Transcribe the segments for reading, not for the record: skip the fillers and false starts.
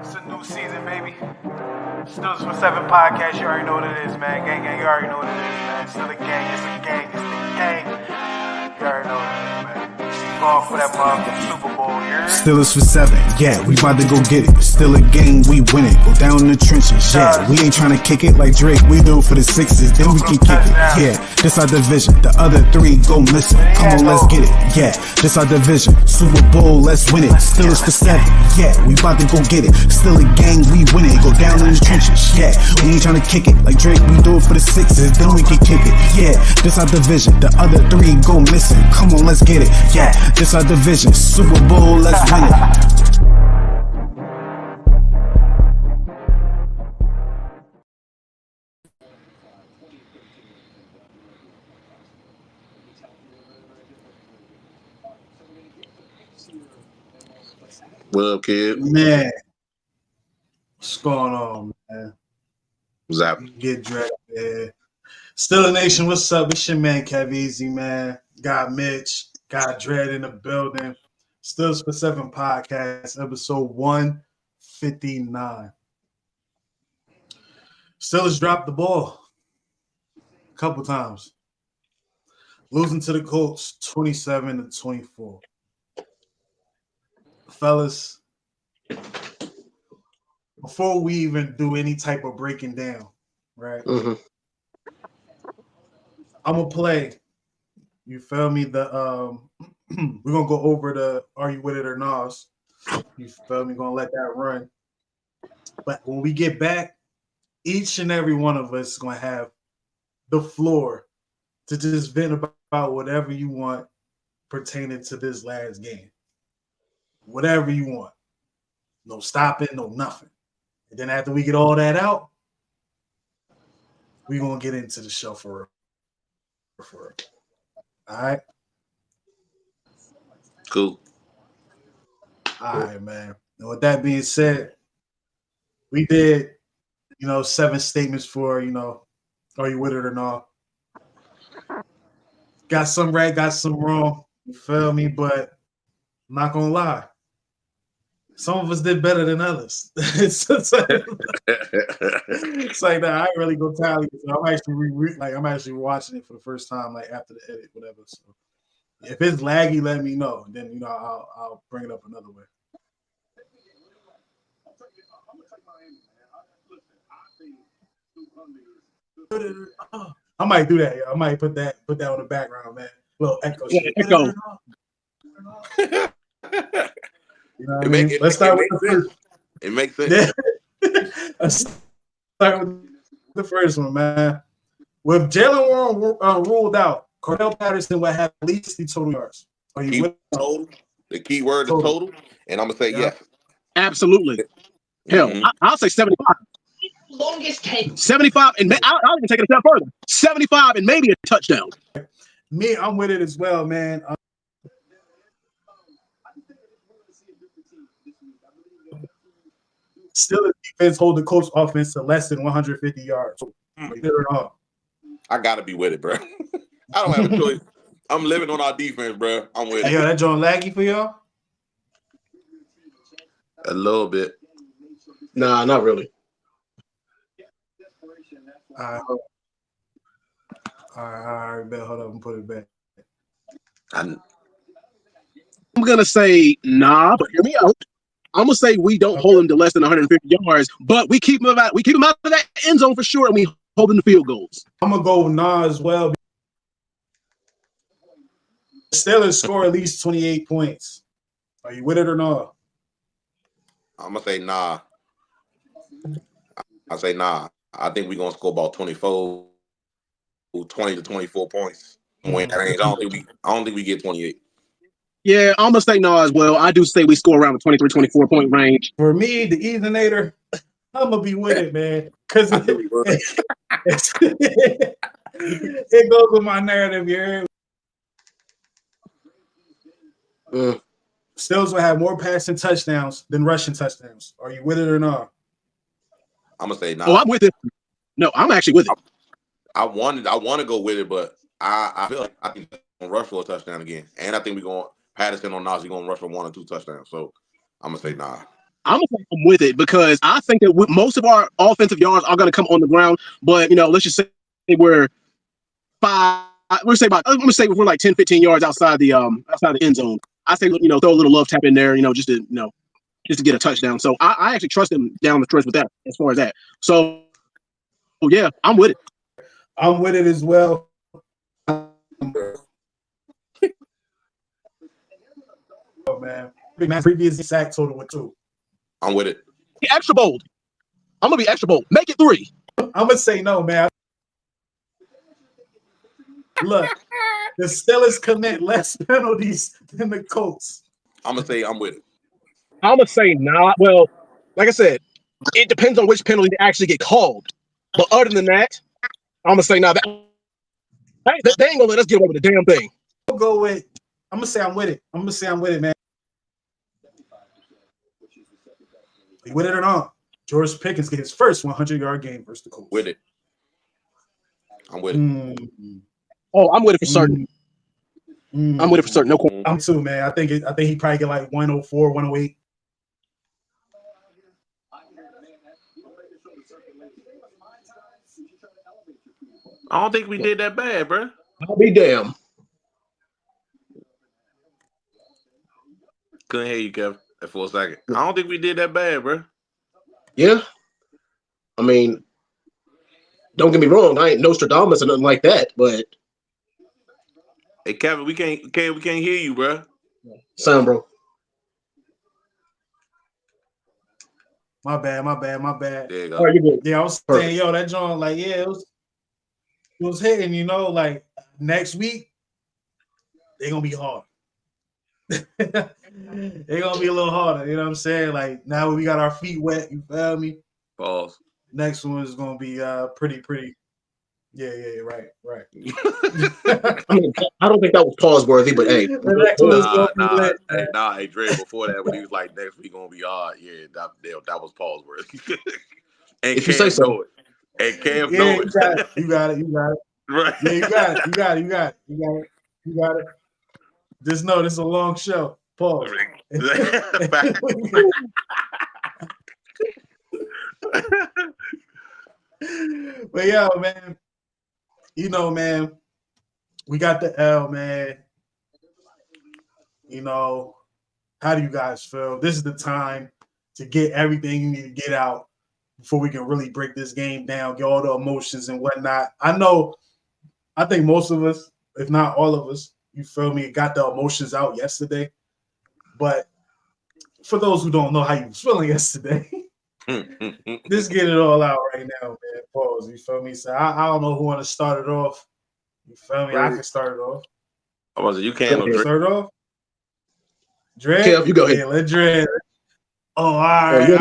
It's a new season, baby. Still for 7 podcast. You already know what it is, man. Gang, you already know what it is, man. Still a gang. It's a gang. It's the gang. You already know what it is, man. Going for that motherfucking Super Bowl, yeah. Still is for 7, yeah, we about to go get it. Still a game, we win it. Go down in the trenches, yeah. We ain't trying to kick it like Drake. We do it for the 6s, then we can kick it, yeah. This our division, the other 3 go missing. Come on, let's get it, yeah. This our division, Super Bowl, let's win it. Still is for 7, yeah, we about to go get it. Still a game, we win it. Go down in the trenches, yeah. We ain't trying to kick it like Drake. We do it for the 6s, then we can kick it, yeah. This our division, the other 3 go missing. Come on, let's get it, yeah. This our division, Super Bowl, let's win it. What up, kid? Man, what's going on, man? What's up? Get dread, man. Still a Nation, what's up? It's your man, Kev Easy, man. Got Mitch, got Dread in the building. Still for 7 podcast, episode 159. Still has dropped the ball a couple times. Losing to the Colts 27-24. Fellas, before we even do any type of breaking down, right? Mm-hmm. I'm gonna play. You feel me? The we're gonna go over the "Are you with it or not?" You feel me? Gonna let that run. But when we get back, each and every one of us is gonna have the floor to just vent about whatever you want pertaining to this last game. Whatever you want. No stopping, no nothing. And then after we get all that out, we're going to get into the show for real. All right? Cool. All right, man. And with that being said, we did, 7 statements for, are you with it or not? Got some right, got some wrong. You feel me? But I'm not going to lie. Some of us did better than others. It's like that. I ain't really gonna tally it. So I'm actually watching it for the first time, like after the edit, whatever. So if it's laggy, let me know. And then I'll bring it up another way. I might do that. Yeah. I might put that on the background, man. Little echo. Yeah, echo. You know what I mean? Let's start with the first. It makes sense. Let's start with the first one, man. With Jalen Warren ruled out, Cordell Patterson will have at least the total yards. Are you with total? The key word is total, and I'm gonna say yes. Absolutely. Hell, I'll say 75. Longest cake. 75, and I'll even take it a step further. 75 and maybe a touchdown. Me, I'm with it as well, man. Still, the defense hold the Colts offense to less than 150 yards. I gotta be with it, bro. I don't have a choice. I'm living on our defense, bro. I'm with it. Yo, that joint laggy for y'all? A little bit. Nah, not really. All right, bet. Hold up and put it back. I'm gonna say nah, but hear me out. I'm gonna say we don't hold him to less than 150 yards, but we keep him out. We keep him out of that end zone for sure, and we hold him to field goals. I'm gonna go nah as well. Steelers score at least 28 points. Are you with it or not? I'm gonna say nah. I say nah. I think we're gonna score about 20 to 24 points. Win that range. I don't think we get 28. Yeah, I'm going to say no as well. I do say we score around the 23, 24 point range. For me, the Ethernator, I'm going to be with it, man. Because it goes with my narrative here. Steelers will have more passing touchdowns than rushing touchdowns. Are you with it or not? I'm going to say no. Oh, I'm with it. No, I'm actually with it. I want to go with it, but I feel like I think we're going to rush for a touchdown again. And I think we're going Patterson or Najee going to rush for 1 or 2 touchdowns. So I'm going to say nah. I'm with it because I think that most of our offensive yards are going to come on the ground. But let's just say we're five. Let's say we're like 10, 15 yards outside the end zone. I say throw a little love tap in there, just to get a touchdown. So I actually trust him down the stretch with that as far as that. So yeah, I'm with it. I'm with it as well. Oh man, previous sack total with 2. I'm with it. Be extra bold. I'm gonna be extra bold. Make it 3. I'm gonna say no, man. Look, the Steelers commit less penalties than the Colts. I'm gonna say I'm with it. I'm gonna say not. Well, like I said, it depends on which penalty they actually get called. But other than that, I'm gonna say no. They ain't gonna let us get away with the damn thing. I'm gonna say I'm with it. I'm gonna say I'm with it, man. You with it or not? George Pickens get his first 100-yard game versus the Colts. With it. I'm with it. Oh, I'm with it for certain. I'm with it for certain. No question. I'm too, man. I think he probably get like 104, 108. I don't think we did that bad, bro. I'll be damned. Couldn't hear you, Kev, for a second. I don't think we did that bad, bro. Yeah. I mean, don't get me wrong. I ain't Nostradamus or nothing like that, but hey, Kevin, we can't hear you, bro. Son, bro. My bad. There you go. All right, you good. Yeah, I was saying, that joint, like, yeah, it was hitting, like next week, they're gonna be hard. They're gonna be a little harder, you know what I'm saying? Like now we got our feet wet, you feel me? Pause. Next one is gonna be pretty. Yeah, right. I mean, I don't think that was pause worthy, but hey. The next one is gonna be lit. Hey, Dre, before that, when he was like, next week gonna be hard, yeah, that was pause worthy. And if you say so. Know it. And Cam know it. You got it. Right. Yeah, you got it. Just know this is a long show. Pause. But yo, man, man, we got the L, man. How do you guys feel? This is the time to get everything you need to get out before we can really break this game down, get all the emotions and whatnot. I think most of us, if not all of us, you feel me, got the emotions out yesterday. But for those who don't know how you was feeling yesterday, just get it all out right now, man. Pause. You feel me? So I don't know who want to start it off. You feel me? I can start it off. You can't start it off. Dread? Kev, you go ahead. Yeah, let Dread. Oh, all right.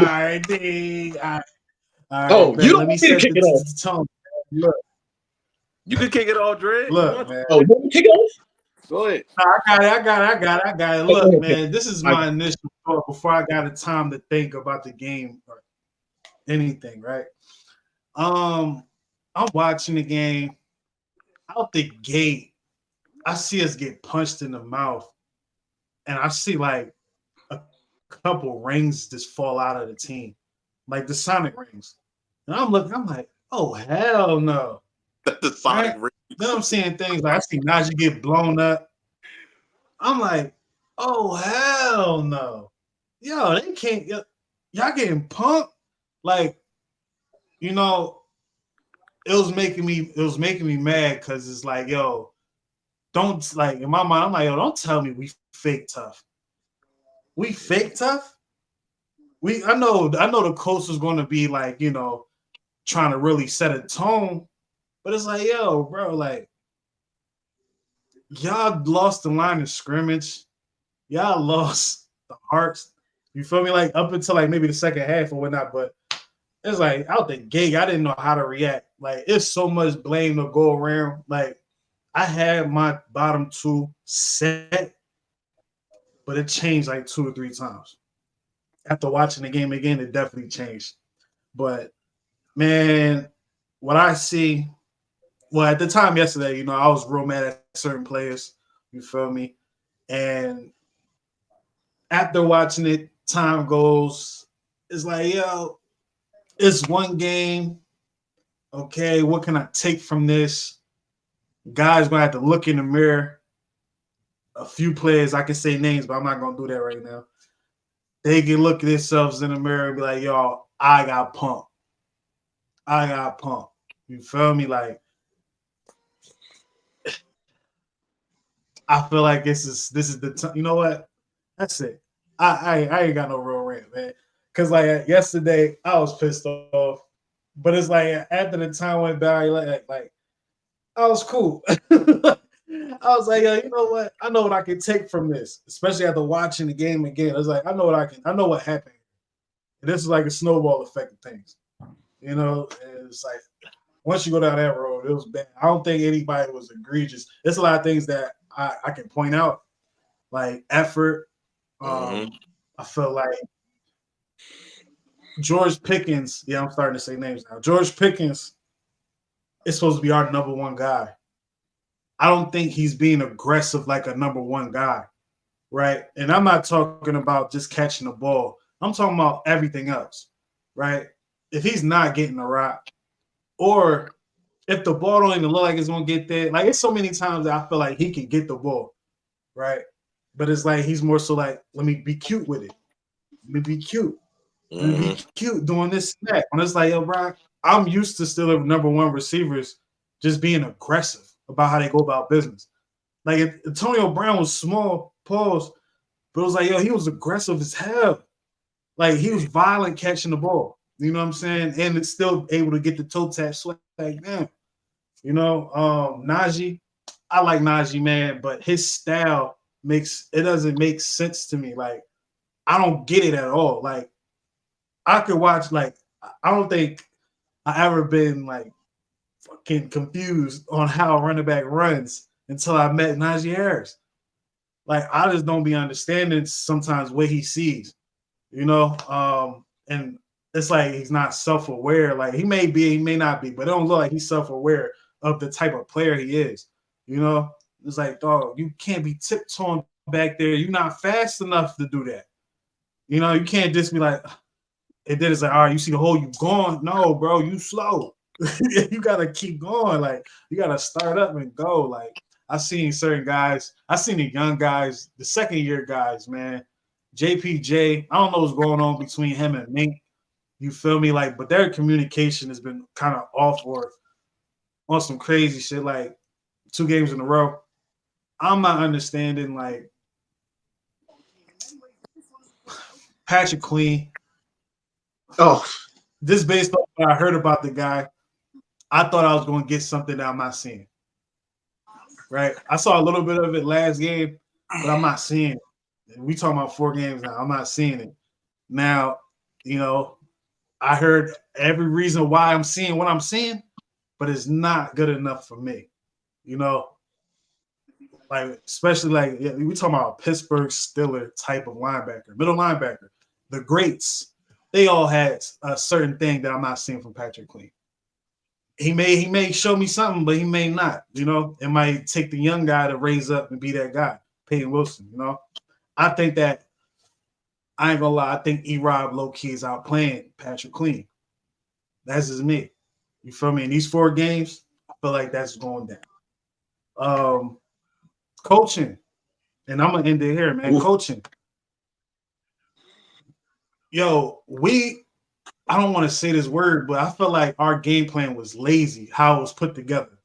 Oh, you don't want me to kick it off. Tone. Look. You can kick it off, Dread. Look, man. Oh, you want me to kick it off? Go ahead. I got it. Look, man, this is my initial thought before I got the time to think about the game or anything, right? I'm watching the game. Out the gate, I see us get punched in the mouth, and I see like a couple rings just fall out of the team, like the Sonic rings. And I'm like, oh hell no. The Sonic rings. Then I'm seeing things like I see Najee get blown up. I'm like, oh hell no. Yo, they can't y'all getting pumped. Like, it was making me mad because it's like, yo, don't, like, in my mind, I'm like, yo, don't tell me we fake tough. We fake tough? I know the Colts was going to be like, trying to really set a tone, but it's like, yo, bro, like, y'all lost the line of scrimmage. Y'all lost the hearts. You feel me? Like, up until like maybe the second half or whatnot, but it's like out the gate, I didn't know how to react. Like, it's so much blame to go around. Like, I had my bottom two set, but it changed like 2 or 3 times. After watching the game again, it definitely changed. But, man, what I see, well, at the time yesterday, I was real mad at certain players. You feel me? And after watching it, time goes, it's like, yo, it's one game. Okay, what can I take from this? Guys gonna have to look in the mirror. A few players, I can say names, but I'm not gonna do that right now. They can look at themselves in the mirror and be like, yo, I got pumped. I got pumped. You feel me? Like, I feel like this is the time. You know what? That's it. I ain't got no real rant, man. Cause like yesterday, I was pissed off. But it's like after the time went by, like I was cool. I was like, yo, you know what? I know what I can take from this, especially after watching the game again. I was like, I know what happened. And this is like a snowball effect of things. You know, and it's like once you go down that road, it was bad. I don't think anybody was egregious. There's a lot of things that I can point out, like effort. I feel like George Pickens. Yeah, I'm starting to say names now. George Pickens is supposed to be our number one guy. I don't think he's being aggressive like a number one guy, right? And I'm not talking about just catching the ball. I'm talking about everything else, right? If he's not getting the rock, or if the ball don't even look like it's gonna get there, like it's so many times that I feel like he can get the ball, right? But it's like he's more so like, let me be cute with it. Let me be cute. Let me be cute doing this and that. And it's like, yo, bro, I'm used to still number one receivers just being aggressive about how they go about business. Like if Antonio Brown was small, pause, but it was like, yo, he was aggressive as hell. Like he was violent catching the ball. You know what I'm saying? And it's still able to get the toe tap swag. Like, man, you know, Najee, I like Najee, man, but his style doesn't make sense to me. Like, I don't get it at all. Like, I could watch, like, I don't think I ever been like fucking confused on how a running back runs until I met Najee Harris. Like, I just don't be understanding sometimes what he sees, you know? And it's like he's not self-aware. Like, he may be, he may not be, but it don't look like he's self-aware of the type of player he is, you know? It's like, dog, you can't be tiptoeing back there. You're not fast enough to do that. You know, you can't just be like, and then it's like, all right, you see the hole, you gone. No, bro, you slow. You gotta keep going. Like, you gotta start up and go. Like, I've seen certain guys, I've seen the young guys, the second year guys, man. JPJ, I don't know what's going on between him and Mink. You feel me? Like, but their communication has been kind of off or on some crazy shit, like 2 games in a row. I'm not understanding, like, Patrick Queen. Oh, This based on what I heard about the guy, I thought I was going to get something that I'm not seeing. Right? I saw a little bit of it last game, but I'm not seeing it. We talking about 4 games now. I'm not seeing it. Now, you know, I heard every reason why I'm seeing what I'm seeing, but it's not good enough for me. You know, like especially like we talking about a Pittsburgh Steelers type of linebacker, middle linebacker. The greats, they all had a certain thing that I'm not seeing from Patrick Queen. He may show me something, but he may not. You know, it might take the young guy to raise up and be that guy, Peyton Wilson. You know, I think that I ain't gonna lie. I think E-Rob low key is outplaying Patrick Queen. That's just me. You feel me? In these 4 games, I feel like that's going down. Coaching, and I'm gonna end it here, man. Oof. Coaching. Yo, I don't want to say this word, but I feel like our game plan was lazy, how it was put together,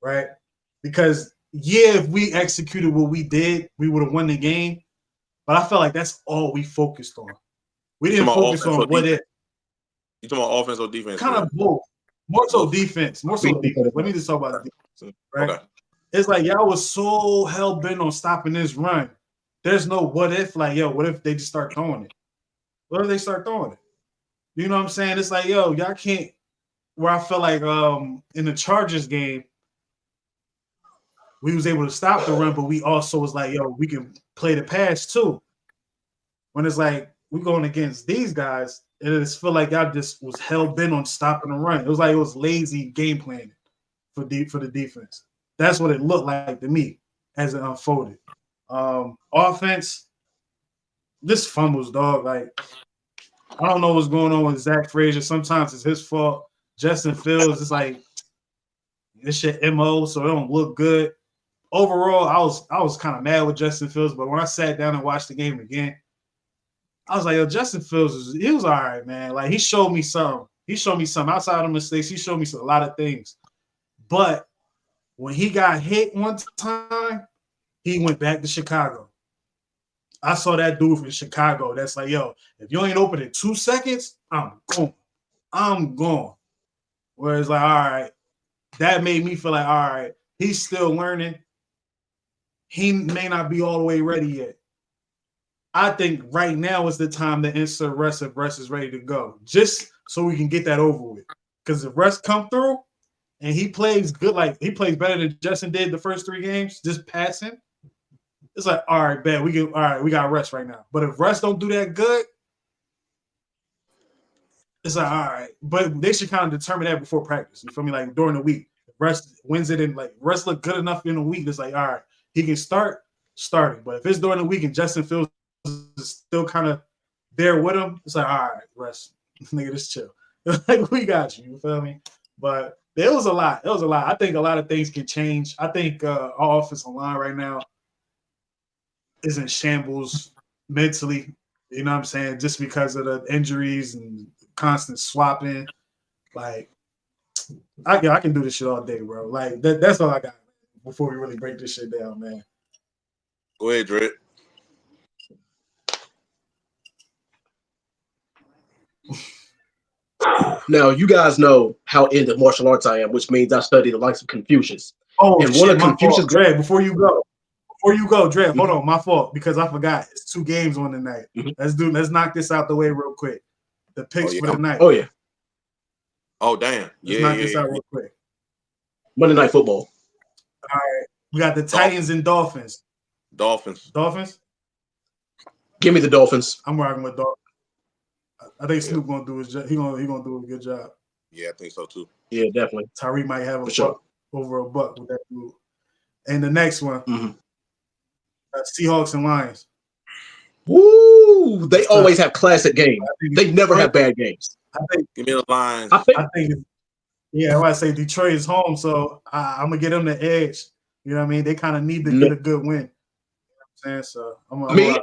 right? Because, yeah, if we executed what we did, we would have won the game. But I felt like that's all we focused on. We didn't focus on what it. You talking about offense or defense? Kind of both. More so defense. More so defense. Let me just talk about defense, right? Okay. It's like y'all was so hell-bent on stopping this run. There's no what if, like, yo, what if they just start throwing it? What if they start throwing it? You know what I'm saying? It's like, yo, y'all can't. Where I felt like in the Chargers game, we was able to stop the run, but we also was like, yo, we can play the pass too. When it's like we going against these guys, it just feel like y'all just was hell-bent on stopping the run. It was like it was lazy game planning for the defense. That's what it looked like to me as it unfolded. Offense, this fumbles, dog. Like, I don't know what's going on with Zach Frazier. Sometimes it's his fault. Justin Fields, it's like this shit MO, so it don't look good. Overall, I was kind of mad with Justin Fields, but when I sat down and watched the game again, I was like, yo, Justin Fields, he was all right, man. Like, he showed me something. He showed me something outside of mistakes. He showed me a lot of things. But when he got hit one time, he went back to Chicago. I saw that dude from Chicago. That's like, yo, if you ain't open in 2 seconds, I'm gone. I'm gone. Whereas, like, all right, that made me feel like, all right, he's still learning. He may not be all the way ready yet. I think right now is the time to insert Russ if Russ is ready to go, just so we can get that over with. Because if Russ come through and he plays good, like he plays better than Justin did the first 3 games, just passing, it's like, all right, bet we got Russ right now. But if Russ don't do that good, it's like, all right. But they should kind of determine that before practice. You feel me? Like during the week. If Russ wins it and like Russ look good enough in the week, it's like, all right, he can start starting. But if it's during the week and Justin Fields is still kind of there with him, it's like, all right, Russ, nigga, just chill. Like, we got you. You feel me? But it was a lot. It was a lot. I think a lot of things can change. I think our offensive line right now is in shambles mentally. You know what I'm saying? Just because of the injuries and constant swapping. Like, I can do this shit all day, bro. Like, that's all I got before we really break this shit down, man. Go ahead, Drake. Now, you guys know how into martial arts I am, which means I study the likes of Confucius. Oh, and shit, one of my Confucius. fault. Dre, before you go, Dre, hold on, my fault, because I forgot. It's 2 games on tonight. Let's knock this out the way real quick. The picks for the night. Oh, yeah. Oh, damn. Let's knock this out real quick. Monday Night Football. All right. We got the Titans and Dolphins. Dolphins. Give me the Dolphins. I'm rocking with Dolphins. I think Snoop gonna do his job. He gonna do a good job. Yeah, I think so too. Yeah, definitely. Tyree might have over a buck with that dude. And the next one, Seahawks and Lions. Woo! They always have classic games. They never have bad games. Give me the Lions. I think I say Detroit is home, so I'm gonna get them the edge. You know what I mean? They kind of need to get a good win. You know what I'm saying? So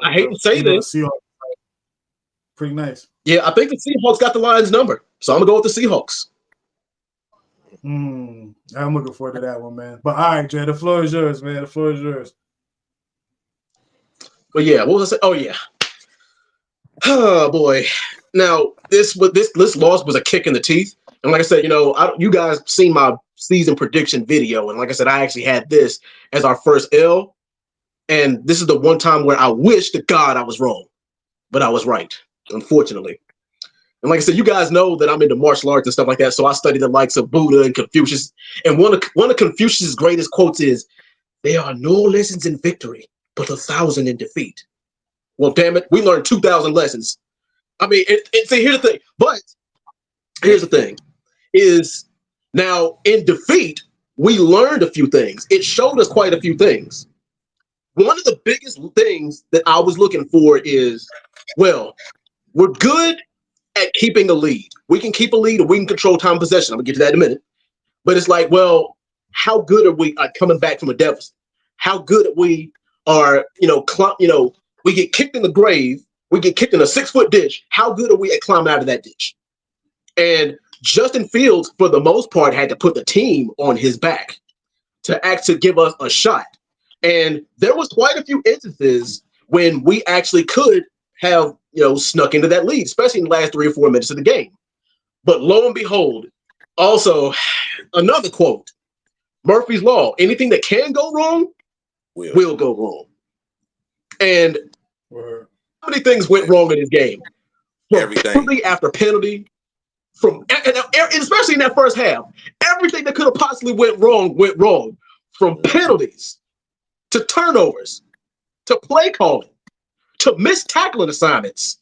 I hate to say this. Seahawks, pretty nice. Yeah, I think the Seahawks got the Lions number, so I'm gonna go with the Seahawks. I'm looking forward to that one, man. But all right, Jay, the floor is yours, man. The floor is yours. But yeah, what was I saying? Oh yeah. Oh boy. Now this loss was a kick in the teeth, and like I said, you guys seen my season prediction video, and like I said, I actually had this as our first L, and this is the one time where I wish to God I was wrong, but I was right, unfortunately. And like I said, you guys know that I'm into martial arts and stuff like that, so I study the likes of Buddha and Confucius. And one of Confucius' greatest quotes is, "There are no lessons in victory, but 1,000 in defeat." Well, damn it, we learned 2,000 lessons. I mean, see, here's the thing. But here's the thing: is now in defeat, we learned a few things. It showed us quite a few things. One of the biggest things that I was looking for is, well, we're good at keeping a lead. We can keep a lead and we can control time possession. I'm gonna get to that in a minute. But it's like, well, how good are we at coming back from a deficit? How good we are, we get kicked in the grave, we get kicked in a 6-foot ditch. How good are we at climbing out of that ditch? And Justin Fields, for the most part, had to put the team on his back to give us a shot. And there was quite a few instances when we actually could have, snuck into that lead, especially in the last 3 or 4 minutes of the game. But lo and behold, also another quote, Murphy's Law, anything that can go wrong will go wrong. And how many things went wrong in this game? Everything. Penalty after penalty, and especially in that first half, everything that could have possibly went wrong, from penalties to turnovers to play calling to missed tackling assignments.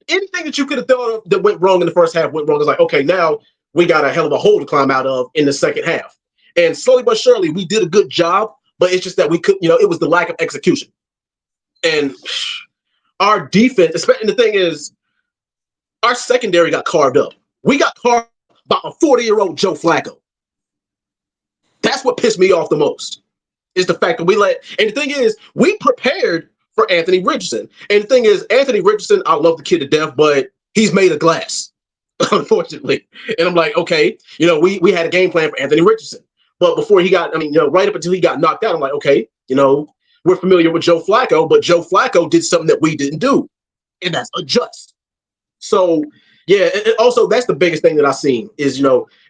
Anything that you could have thought of that went wrong in the first half went wrong. It's like, okay, now we got a hell of a hole to climb out of in the second half. And slowly but surely, we did a good job, but it's just that we could, it was the lack of execution. And our defense, especially the thing is, Our secondary got carved up. We got carved by a 40-year-old Joe Flacco. That's what pissed me off the most, is the fact that and the thing is, we prepared for Anthony Richardson. And the thing is, Anthony Richardson, I love the kid to death, but he's made of glass, unfortunately. And I'm like, okay, we had a game plan for Anthony Richardson. But before he got, right up until he got knocked out, I'm like, okay, we're familiar with Joe Flacco, but Joe Flacco did something that we didn't do, and that's adjust. So, yeah, and also that's the biggest thing that I've seen is,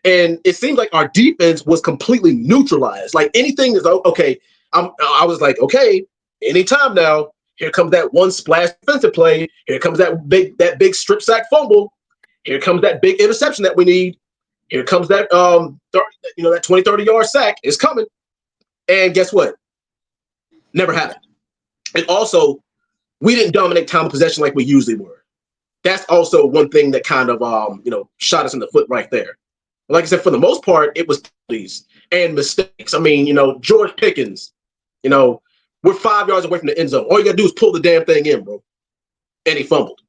and it seems like our defense was completely neutralized. Like anything is okay. I was like, okay, anytime now, here comes that one splash defensive play. Here comes that big strip sack fumble. Here comes that big interception that we need. Here comes that that 20-30 yard sack is coming. And guess what? Never happened. And also, we didn't dominate time of possession like we usually were. That's also one thing that kind of shot us in the foot right there. Like I said, for the most part, it was penalties and mistakes. George Pickens, we're 5 yards away from the end zone. All you gotta do is pull the damn thing in, bro. And he fumbled.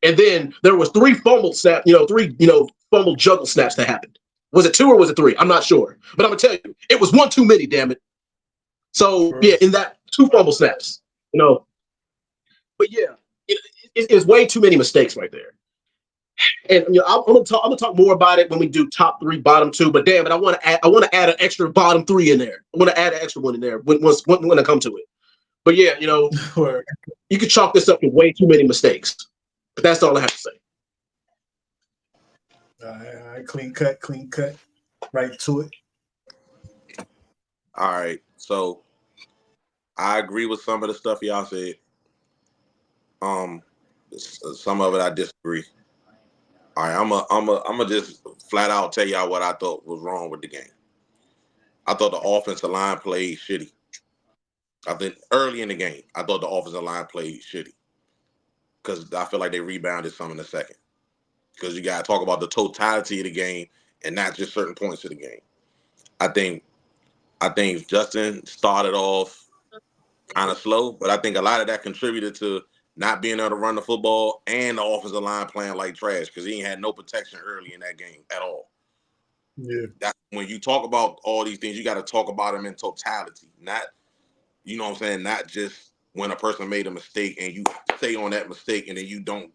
And then there was three fumbled juggle snaps that happened. Was it 2 or was it 3? I'm not sure. But I'm gonna tell you, it was 1 too many, damn it. So yeah, in that 2 fumble snaps, But yeah, it's way too many mistakes right there. And I'm gonna talk more about it when we do top 3, bottom 2. But damn it, I want to add an extra bottom 3 in there. I want to add an extra one in there when I come to it. But yeah, you could chalk this up to way too many mistakes. But that's all I have to say. All right, clean cut, right to it. All right, so I agree with some of the stuff y'all said. Some of it I disagree. All right, I'm a just flat out tell y'all what I thought was wrong with the game. I thought the offensive line played shitty. I think early in the game, I thought the offensive line played shitty because I feel like they rebounded some in the second. Because you got to talk about the totality of the game and not just certain points of the game. I think Justin started off kind of slow, but I think a lot of that contributed to not being able to run the football and the offensive line playing like trash because he ain't had no protection early in that game at all. Yeah. That when you talk about all these things, you got to talk about them in totality, not, not just when a person made a mistake and you stay on that mistake and then you don't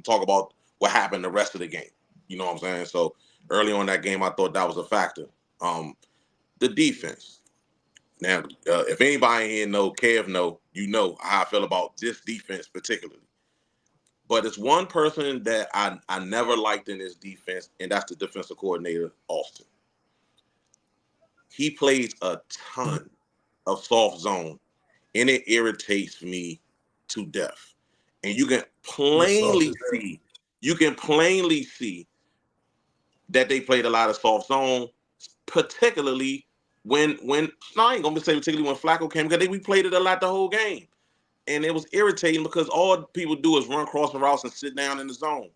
talk about what happened the rest of the game. You know what I'm saying? So early on that game, I thought that was a factor. The defense. Now, if anybody here know, Kev know, how I feel about this defense particularly. But it's one person that I never liked in this defense, and that's the defensive coordinator, Austin. He plays a ton of soft zone, and it irritates me to death. And you can plainly see that they played a lot of soft zone, particularly when I ain't gonna say particularly when Flacco came, because we played it a lot the whole game. And it was irritating because all people do is run across the routes and sit down in the zone.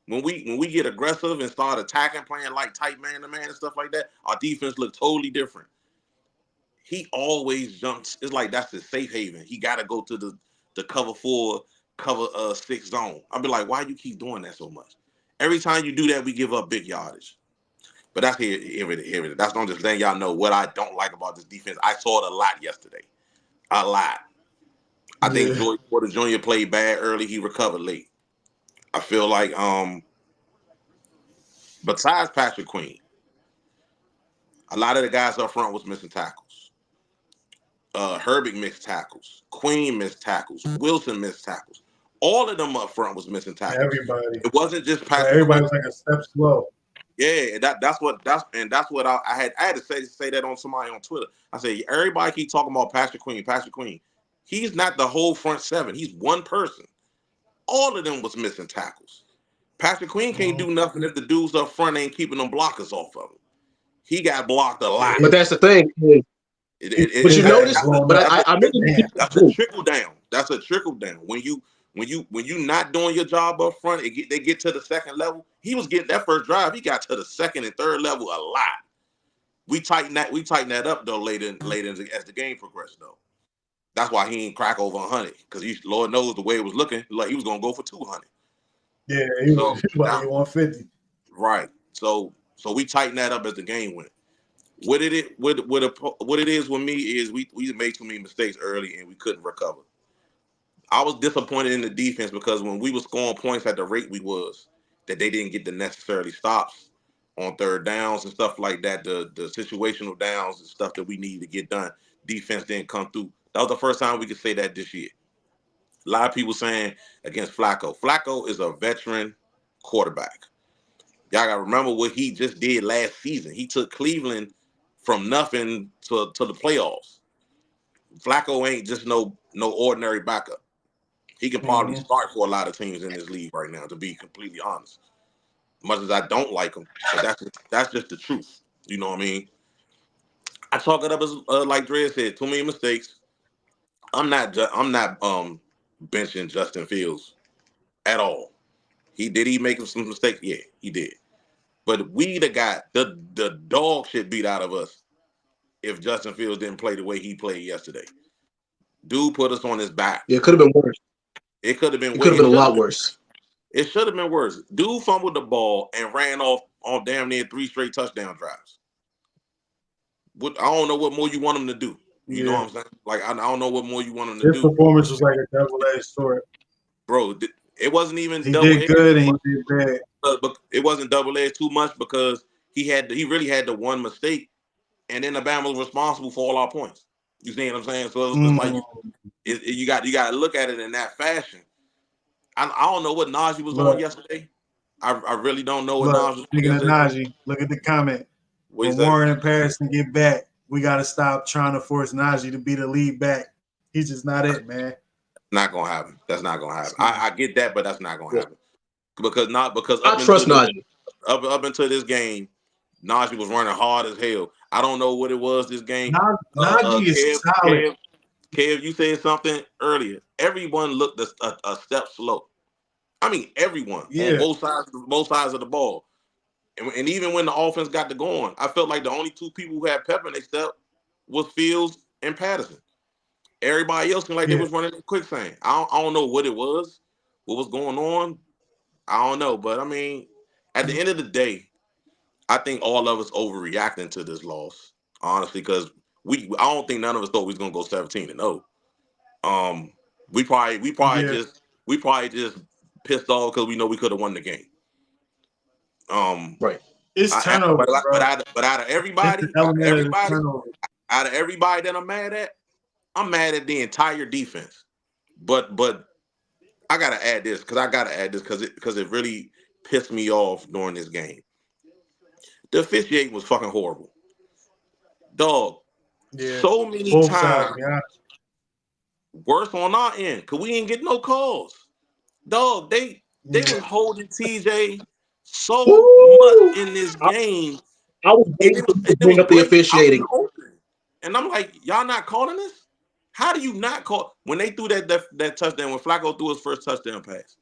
When we get aggressive and start attacking, playing like tight man to man and stuff like that, our defense looked totally different. He always jumps. It's like that's his safe haven. He got to go to the cover 4, cover 6 zone. I'll be like, why you keep doing that so much? Every time you do that, we give up big yardage. But that's here. That's not just letting y'all know what I don't like about this defense. I saw it a lot yesterday. A lot. I think Joey Porter Jr. played bad early. He recovered late. I feel like besides Patrick Queen, a lot of the guys up front was missing tackles. Herbig missed tackles. Queen missed tackles. Wilson missed tackles. All of them up front was missing tackles. Everybody. It wasn't just Patrick. Everybody was like a step slow. Yeah, that's what I had to say that on somebody on Twitter. I said everybody keep talking about Patrick Queen. He's not the whole front 7. He's one person. All of them was missing tackles. Patrick Queen can't do nothing if the dudes up front ain't keeping them blockers off of him. He got blocked a lot. But that's the thing. But you notice, that's a trickle down. That's a trickle down. When you not doing your job up front, they get to the second level. He was getting that first drive. He got to the second and third level a lot. We tightened that up though later as the game progressed though. That's why he ain't crack over 100 because Lord knows the way it was looking like he was gonna go for 200. Yeah, he So was about to get 150. right. So we tighten that up as the game went. What it is with me is we made too many mistakes early and we couldn't recover. I was disappointed in the defense because when we were scoring points at the rate we was, that they didn't get the necessary stops on third downs and stuff like that. The situational downs and stuff that we need to get done. Defense didn't come through. That was the first time we could say that this year. A lot of people saying against Flacco. Flacco is a veteran quarterback. Y'all gotta remember what he just did last season. He took Cleveland from nothing to the playoffs. Flacco ain't just no ordinary backup. He can probably start for a lot of teams in this league right now, to be completely honest. Much as I don't like him, but that's just the truth. You know what I mean? I chalk it up as like Dre said, too many mistakes. I'm not benching Justin Fields at all. He make some mistakes? Yeah, he did. But we got the dog shit beat out of us if Justin Fields didn't play the way he played yesterday. Dude put us on his back. Yeah, it could have been worse. It could have been. It could have been a lot worse. It should have been worse. Dude fumbled the ball and ran off on damn near 3 straight touchdown drives. I don't know what more you want him to do. You know what I'm saying? Like I don't know what more you want him to do. His performance was like a double-edged sword. Bro, it wasn't even he double-edged. He did good and he did bad. But it wasn't double-edged too much because he really had the one mistake, and then Alabama was responsible for all our points. You see what I'm saying? So it's like you got to look at it in that fashion. I don't know what Najee was on yesterday. I really don't know what Najee was on speaking yesterday. of Najee, look at the comment. When Warren and Patterson get back, we got to stop trying to force Najee to be the lead back. He's just not it, man. Not gonna happen. That's not gonna happen. I get that, but that's not gonna happen because I trust Najee. Up until this game, Najee was running hard as hell. I don't know what it was this game. Najee is solid. Kev, you said something earlier. Everyone looked a step slow. I mean, everyone on both sides of the ball. And even when the offense got to going, I felt like the only two people who had pep in their step was Fields and Patterson. Everybody else seemed like they was running in quicksand. I don't know what it was, what was going on. I don't know. But, I mean, at the end of the day, I think all of us overreacting to this loss, honestly, because I don't think none of us thought we was going to go 17-0. We probably just pissed off because we know we could have won the game. Right. It's turnover, but out of everybody that I'm mad at the entire defense. But I gotta add this because it really pissed me off during this game. The officiating was fucking horrible, dog. So many times worse on our end because we didn't get no calls, dog. They was holding TJ so much in this game. I was waiting to bring up the officiating. And I'm like, y'all not calling this? How do you not call? When they threw that touchdown, when Flacco threw his first touchdown pass,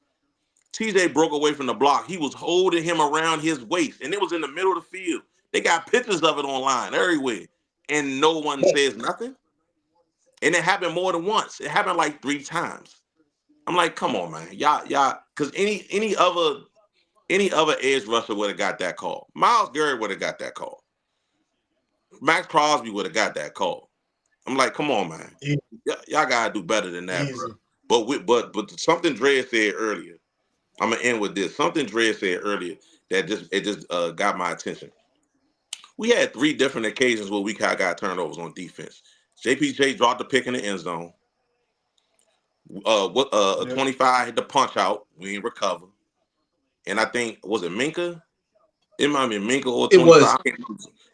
TJ broke away from the block. He was holding him around his waist, and it was in the middle of the field. They got pictures of it online everywhere, and no one says nothing. And it happened more than once. It happened like 3 times. I'm like, come on, man. Y'all, because any other edge rusher would have got that call. Myles Garrett would have got that call. Max Crosby would have got that call. I'm like, come on, man. Y'all gotta do better than that, bro. But something Dre said earlier. I'm gonna end with this. Something Dre said earlier that just got my attention. We had 3 different occasions where we got turnovers on defense. JPJ dropped the pick in the end zone. 25 hit the punch out. We didn't recover. And I think, was it Minka? It might be Minka or 25.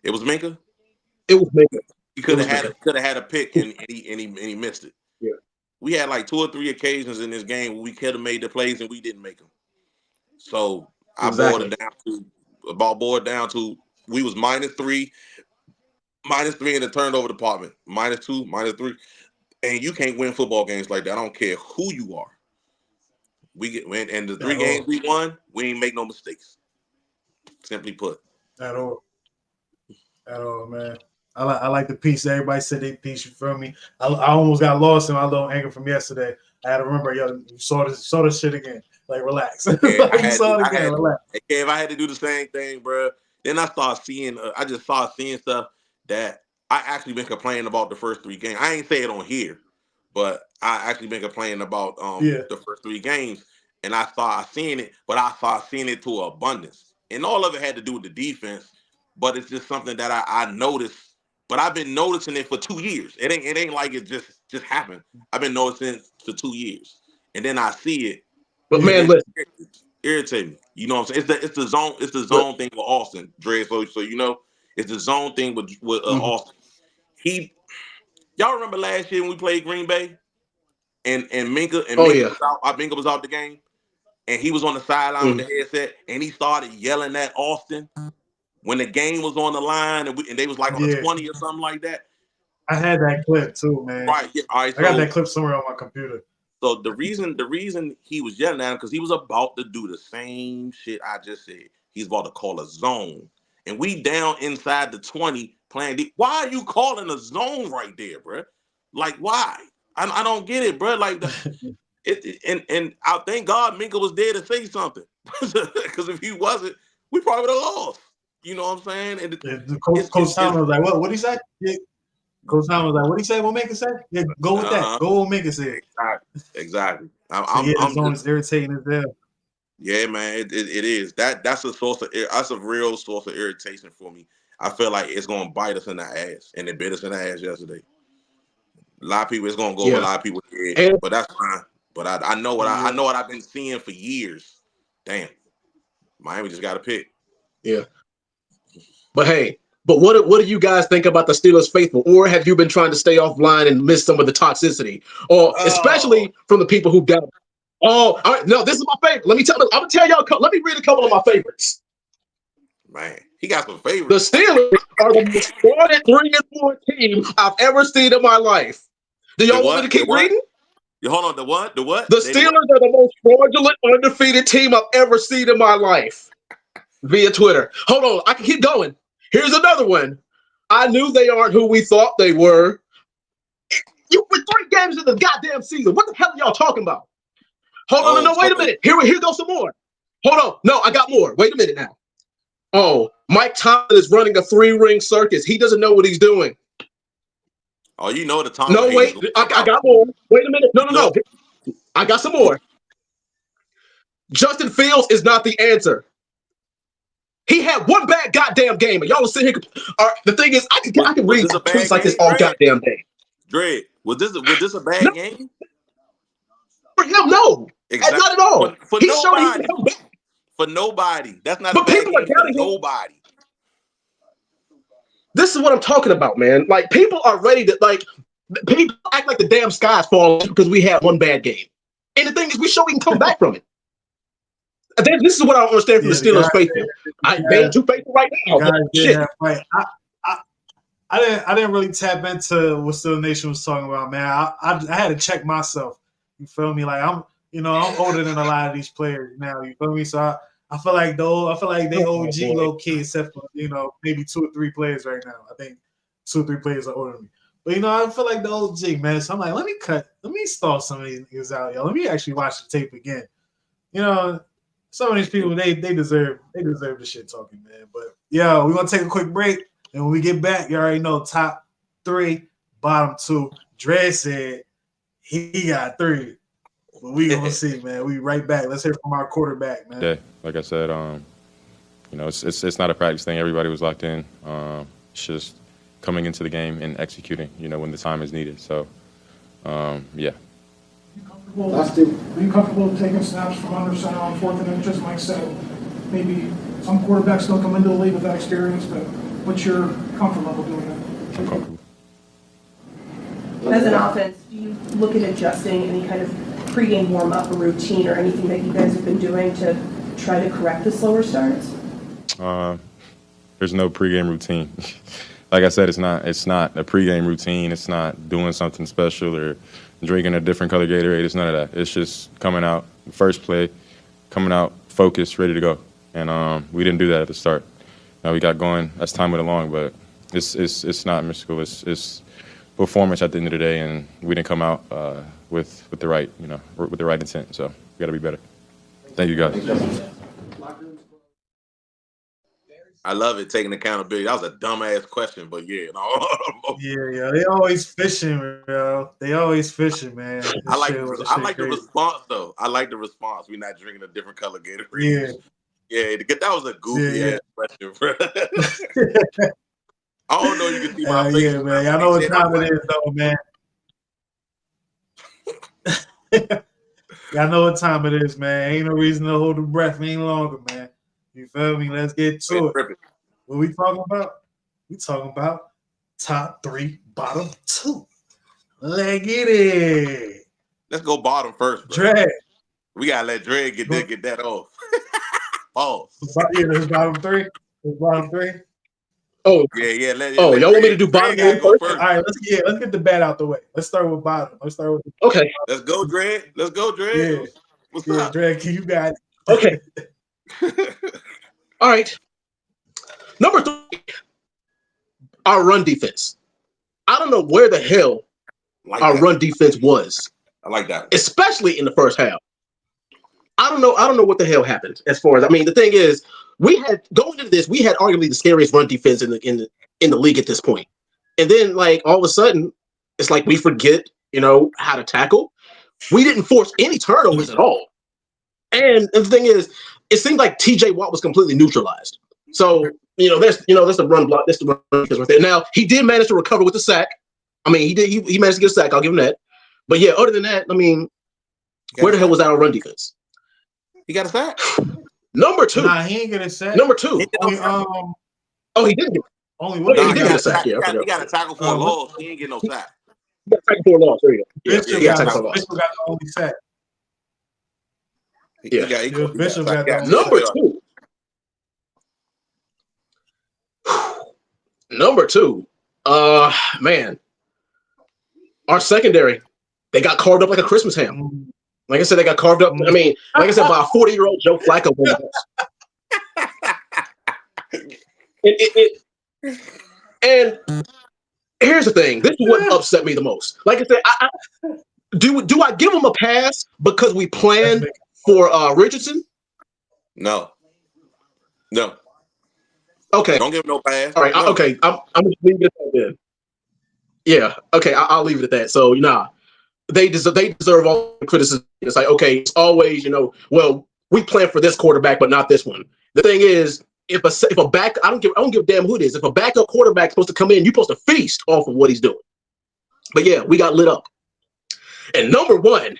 It was Minka. It was Minka. He could have had a pick and he missed it. Yeah. We had like 2 or 3 occasions in this game where we could have made the plays and we didn't make them. So I boiled it down to we was -3 in the turnover department, -2, -3, and you can't win football games like that. I don't care who you are. And the 3 games we won, we ain't make no mistakes. Simply put. At all, man. I like the piece. Everybody said they piece. You feel me? I almost got lost in my little anger from yesterday. I had to remember, you saw this shit again. Like, relax. Yeah, Like, you saw it again. Relax. if I had to do the same thing, bro, then I just started seeing stuff that I actually been complaining about the first 3 games. I ain't say it on here, but I actually been complaining about Yeah. the first 3 games, and I started seeing it, but I started seeing it to abundance, and all of it had to do with the defense, but it's just something that I noticed. But I've been noticing it for 2 years. It ain't like it just happened. I've been noticing it for 2 years, and then I see it. But And man, then listen, irritate me. You know what I'm saying? It's the but, zone thing with Austin, Dre. So you know, it's the zone thing with Austin. Y'all remember last year when we played Green Bay and oh yeah, Minka was out the game and he was on the sideline with the headset and he started yelling at Austin when the game was on the line and they was like on the 20 or something like that. I had that clip too, man. Right. Yeah. All right. I got that clip somewhere on my computer. So the reason he was yelling at him because he was about to do the same shit I just said. He's about to call a zone, and we down inside the 20 playing deep. Why are you calling a zone right there, bro? Like why? I don't get it, bro. Like and I thank God Minka was there to say something because if he wasn't, we probably would have lost. You know what I'm saying? And Coach Tom was like, "What he say?" Yeah. Coach Tom was like, "What he say? What Minka say? Yeah, go with that. Go with Minka said." Exactly. The zone is irritating as hell. Yeah, man, it is. That's a real source of irritation for me. I feel like it's gonna bite us in the ass, and it bit us in the ass yesterday. A lot of people, it's gonna go over a lot of people's head, but that's fine. But I know what I know what I've been seeing for years. Damn, Miami just got a pick. Yeah, but hey, but what do you guys think about the Steelers faithful, or have you been trying to stay offline and miss some of the toxicity, or especially from the people who doubt? Oh, all right, no, this is my favorite. I'm gonna tell y'all. Let me read a couple of my favorites. Man, he got some favorites. The Steelers are the most frauded 3-4 team I've ever seen in my life. Do y'all want me to keep reading? Hold on, the what? The Steelers are the most fraudulent, undefeated team I've ever seen in my life. Via Twitter. Hold on, I can keep going. Here's another one. I knew they aren't who we thought they were. You with 3 games in the goddamn season. What the hell are y'all talking about? Hold on, no, wait a minute. Here goes some more. Hold on. No, I got more. Wait a minute now. Oh, Mike Tomlin is running a 3-ring circus. He doesn't know what he's doing. Oh, you know the Tomlin. No, wait. I got more. Wait a minute. No. I got some more. Justin Fields is not the answer. He had one bad goddamn game, and y'all are sitting here. The thing is, I can read tweets like this all goddamn day. Dre, was this a bad game? For him, no. Exactly. Not at all. For nobody. For nobody. That's not a bad game for nobody. This is what I'm talking about, man. Like, people are ready to, people act like the damn sky's falling because we had one bad game. And the thing is, we can come back from it. This is what I don't understand from the Steelers faithful. I ain't being too faithful right now. Shit. I didn't really tap into what Steelers Nation was talking about, man. I had to check myself. You feel me? Like I'm older than a lot of these players now. You feel me? So I feel like they OG low key, except for maybe 2 or 3 players right now. I think 2 or 3 players are older than me. But I feel like the OG, man. So I'm like, let me stall some of these niggas out, yo. Let me actually watch the tape again. Some of these people they deserve the shit talking, man. But we're gonna take a quick break, and when we get back, you already know top 3, bottom 2. Dre said he got 3. But we gonna see, man. We right back. Let's hear from our quarterback, man. Yeah, like I said, it's not a practice thing. Everybody was locked in. It's just coming into the game and executing, when the time is needed. So, yeah. Are you comfortable taking snaps from under center on 4th and inches? Mike said maybe some quarterbacks don't come into the league with that experience, but what's your comfort level doing that? I'm comfortable. As an offense, do you look at adjusting any kind of pregame warm-up or routine or anything that you guys have been doing to try to correct the slower starts? There's no pregame routine. Like I said, it's not a pregame routine. It's not doing something special or drinking a different color Gatorade. It's none of that. It's just coming out, first play, coming out focused, ready to go. And we didn't do that at the start. We got going as time went along, but it's not mystical. It's performance at the end of the day, and we didn't come out with the right with the right intent. So we got to be better. Thank you, guys. I love it taking accountability. That was a dumbass question, but yeah, no. Yeah, they always fishing, bro. They always fishing, man. I like the Crazy. response though. I like the response. We're not drinking a different color Gatorade. Yeah. Yeah, that was a goofy Yeah. ass question, bro. I don't know. You can see my face. Yeah, man. I know what time it is, though, man. Y'all know what time it is, man. Ain't no reason to hold the breath any longer, man. You feel me? Let's get to it. What we talking about? We talking about top 3, bottom 2. Let's get it. Let's go bottom first, bro. Dre. We gotta let Dre get that off. Pause. Yeah, there's bottom 3. There's bottom 3. Oh yeah. Y'all want me to do bottom Dre go first? All right, let's get the bat out the way. Let's start with bottom. Okay. Let's go, Dre. Yeah. What's Yeah, up? Dre, you got it. Okay. All right. Number 3, our run defense. I don't know where the hell our run defense was. I like that, especially in the first half. I don't know what the hell happened. As far as the thing is, we had going into this, we had arguably the scariest run defense in the league at this point. And then like all of a sudden, it's like we forget, how to tackle. We didn't force any turnovers at all. And the thing is, it seemed like TJ Watt was completely neutralized. So, there's the run block, that's the run defense right there. Now, he did manage to recover with the sack. He managed to get a sack, I'll give him that. But yeah, other than that, where the hell was our run defense? He got a sack. Number 2. Nah, he ain't get a sack. Number 2. He He didn't get only one. he did get a sack. Yeah, he got a tackle for a loss. He ain't get no sack. He got a tackle for a loss. There you go. Bishop Yeah, got tackle for a loss. the only sack. Bishop got the Number 2. Number 2. Man. Our secondary, they got carved up like a Christmas ham. Like I said, they got carved up. Like I said, by a 40-year-old Joe Flacco. And here's the thing. This is what upset me the most. Like I said, do I give him a pass because we planned for Richardson? No. Okay. Don't give him no pass. All right. No. Okay. I'm going to leave it at that then. Yeah. Okay. I'll leave it at that. So, they deserve all the criticism. It's like, okay, it's always, well, we plan for this quarterback, but not this one. The thing is, if a back, I don't give a damn who it is. If a backup quarterback is supposed to come in, you're supposed to feast off of what he's doing. But yeah, we got lit up. And number 1,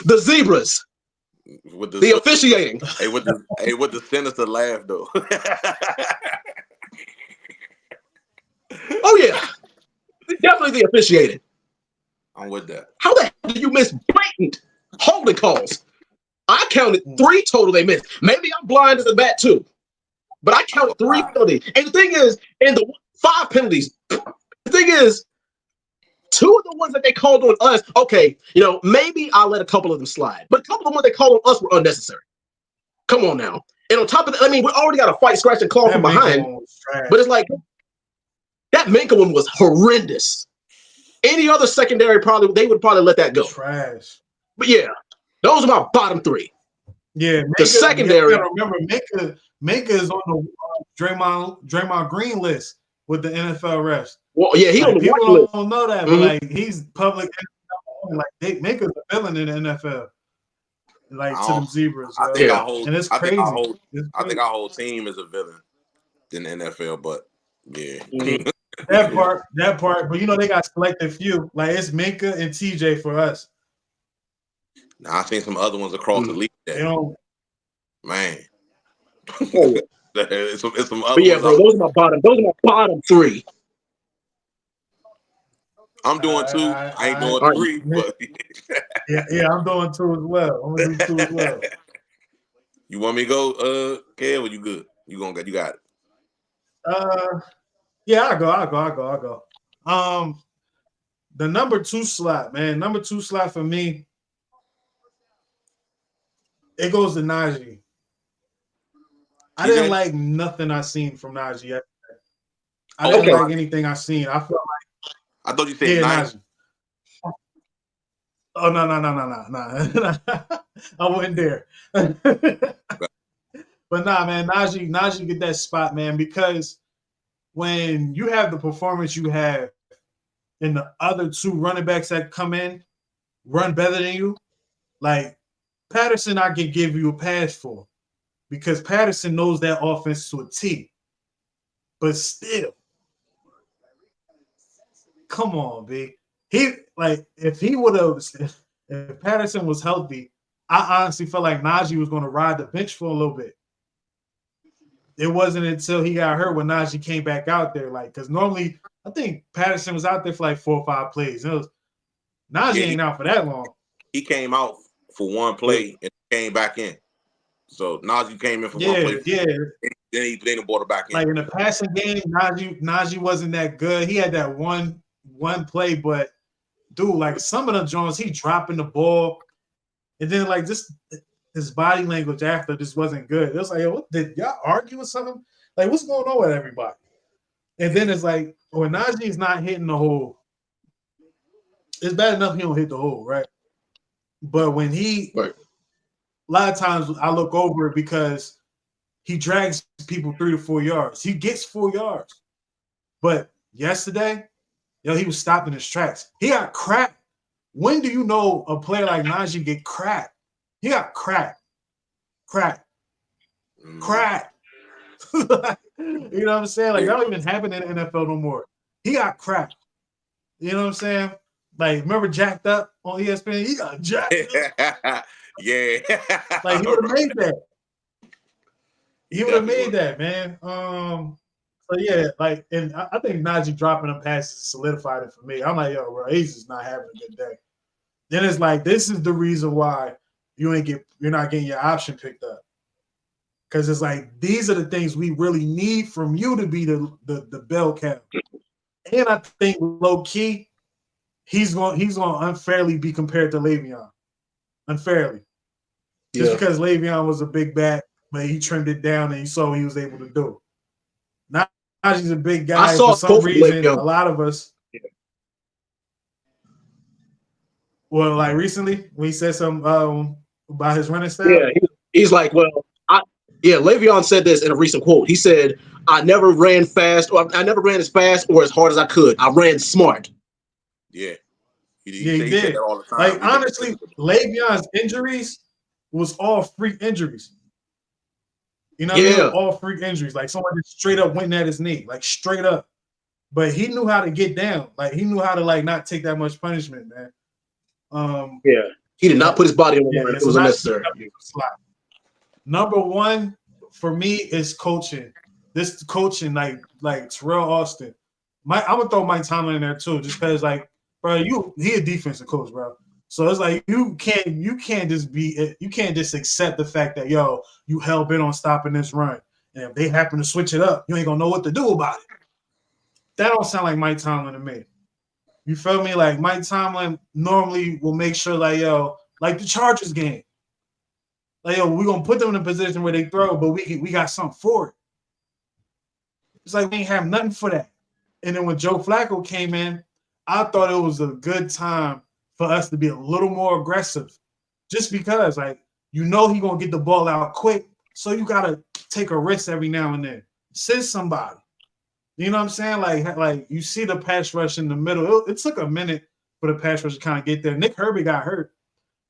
the Zebras. With the officiating. With the sinister laugh though. Oh yeah. Definitely the officiating. I'm with that. How the hell did you miss blatant holding calls? I counted 3 total they missed. Maybe I'm blind as a bat too. But I counted 3 penalties. And the thing is, in the 5 penalties, the thing is, 2 of the ones that they called on us, okay, maybe I'll let a couple of them slide. But a couple of the ones they called on us were unnecessary. Come on now. And on top of that, we already got to fight, scratch, and claw from behind. But it's like, that Minka one was horrendous. Any other secondary, they would probably let that go. Trash. But yeah, those are my bottom 3. Yeah, the secondary. You gotta remember, Minka is on the Draymond Green list with the NFL refs. Well, yeah, he on the people list. Don't know that, but he's public. Like Minka's a villain in the NFL. Like to them Zebras, I think and it's crazy. I think our whole team is a villain in the NFL, but yeah. That part, but they got selected few. Like it's Minka and TJ for us. Now I've seen some other ones across the league. Man, it's some other. But yeah, bro, those are my bottom 3. I'm doing 2. I ain't doing 3, but yeah, I'm doing 2 as well. I'm gonna do 2 as well. You want me to go, Kev, or you good? You got it. Yeah, I'll go. The number 2 slot, man. Number 2 slot for me. It goes to Najee. I didn't like nothing I seen from Najee yesterday. I didn't like anything I seen. I felt like I thought you said Najee. Oh no. I wasn't there. But nah, man, Najee get that spot, man, because when you have the performance you have and the other two running backs that come in run better than you, like Patterson, I can give you a pass for because Patterson knows that offense to a T. But still, come on, B. He like if he would have if Patterson was healthy, I honestly felt like Najee was going to ride the bench for a little bit. It wasn't until he got hurt when Najee came back out there, like because normally I think Patterson was out there for like 4 or 5 plays. Najee ain't out for that long. He came out for one play and came back in. So Najee came in for one play. Yeah. Then he brought it back in. Like in the passing game, Najee wasn't that good. He had that one play, but dude, like some of the Jones, he dropping the ball, and then like just his body language after just wasn't good. It was like, what, did y'all argue with something? Like, what's going on with everybody? And then it's like when Najee's not hitting the hole, it's bad enough he don't hit the hole, right? But when a lot of times I look over it because he drags people 3 to 4 yards. He gets 4 yards. But yesterday, he was stopping his tracks. He got cracked. When do you know a player like Najee get cracked? He got cracked. Cracked. You know what I'm saying? Like, that don't even happen in the NFL no more. He got cracked. You know what I'm saying? Like, remember Jacked Up on ESPN? He got jacked up. Yeah. Like, he would have made that. He would have made that, man. So yeah, like, and I think Najee dropping them passes solidified it for me. I'm like, yo, bro, he's just not having a good day. Then it's like, this is the reason why you're not getting your option picked up. Because it's like, these are the things we really need from you to be the bell cow. And I think low key, he's going to unfairly be compared to Le'Veon. Unfairly. Just because Le'Veon was a big back, but he trimmed it down and you saw what he was able to do. Najee's a big guy. For some reason, a lot of us. Well, like recently, when he said something about his running style. Yeah, he's like, well, Le'Veon said this in a recent quote. He said, I never ran fast, or I never ran as fast or as hard as I could. I ran smart. Yeah. He did. Said that all the time. Like, honestly, Le'Veon's injuries was all freak injuries. You know what I mean? All freak injuries. Like, someone just straight up went at his knee. Like, straight up. But he knew how to get down. Like, he knew how to, like, not take that much punishment, man. He did not put his body on the line. It was unnecessary. Number one for me is coaching. This coaching, like Terrell Austin. I'm gonna throw Mike Tomlin in there too, just because, like, bro, he a defensive coach, bro. So it's like you can't just accept the fact that you hell bent on stopping this run, and if they happen to switch it up, you ain't gonna know what to do about it. That don't sound like Mike Tomlin to me. You feel me? Like, Mike Tomlin normally will make sure, like, like the Chargers game. Like, we're gonna put them in a position where they throw, but we got something for it. It's like we ain't have nothing for that. And then when Joe Flacco came in, I thought it was a good time for us to be a little more aggressive. Just because, like, he gonna get the ball out quick, so you gotta take a risk every now and then. Send somebody. You know what I'm saying? Like you see the pass rush in the middle. It took a minute for the pass rush to kind of get there. Nick Herbie got hurt.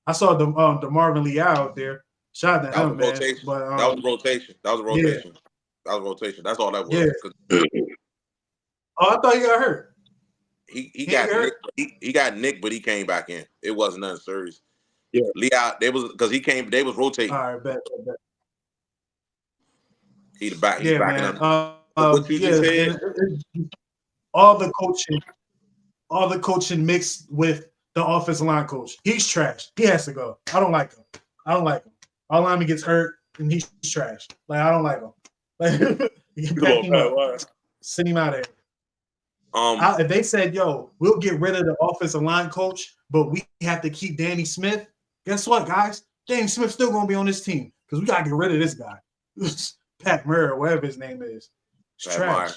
I saw the Marvin Lee out there. Shout out to him, man. But, that was a rotation. That was a rotation. Yeah. That was a rotation. That's all that was. Yeah. I thought he got hurt. He got Nick, he got Nick, but he came back in. It wasn't nothing serious. Yeah. Lee out. They was rotating. All right, bet. He the back. He's backing up. What you just said? All the coaching mixed with the offensive line coach. He's trash. He has to go. I don't like him. Our lineman gets hurt and he's trash. Like, I don't like him. Like, send him out of here. If they said, we'll get rid of the offensive line coach, but we have to keep Danny Smith, guess what, guys? Danny Smith's still going to be on this team because we got to get rid of this guy. Pat Murray, or whatever his name is. It's trash. Meyer.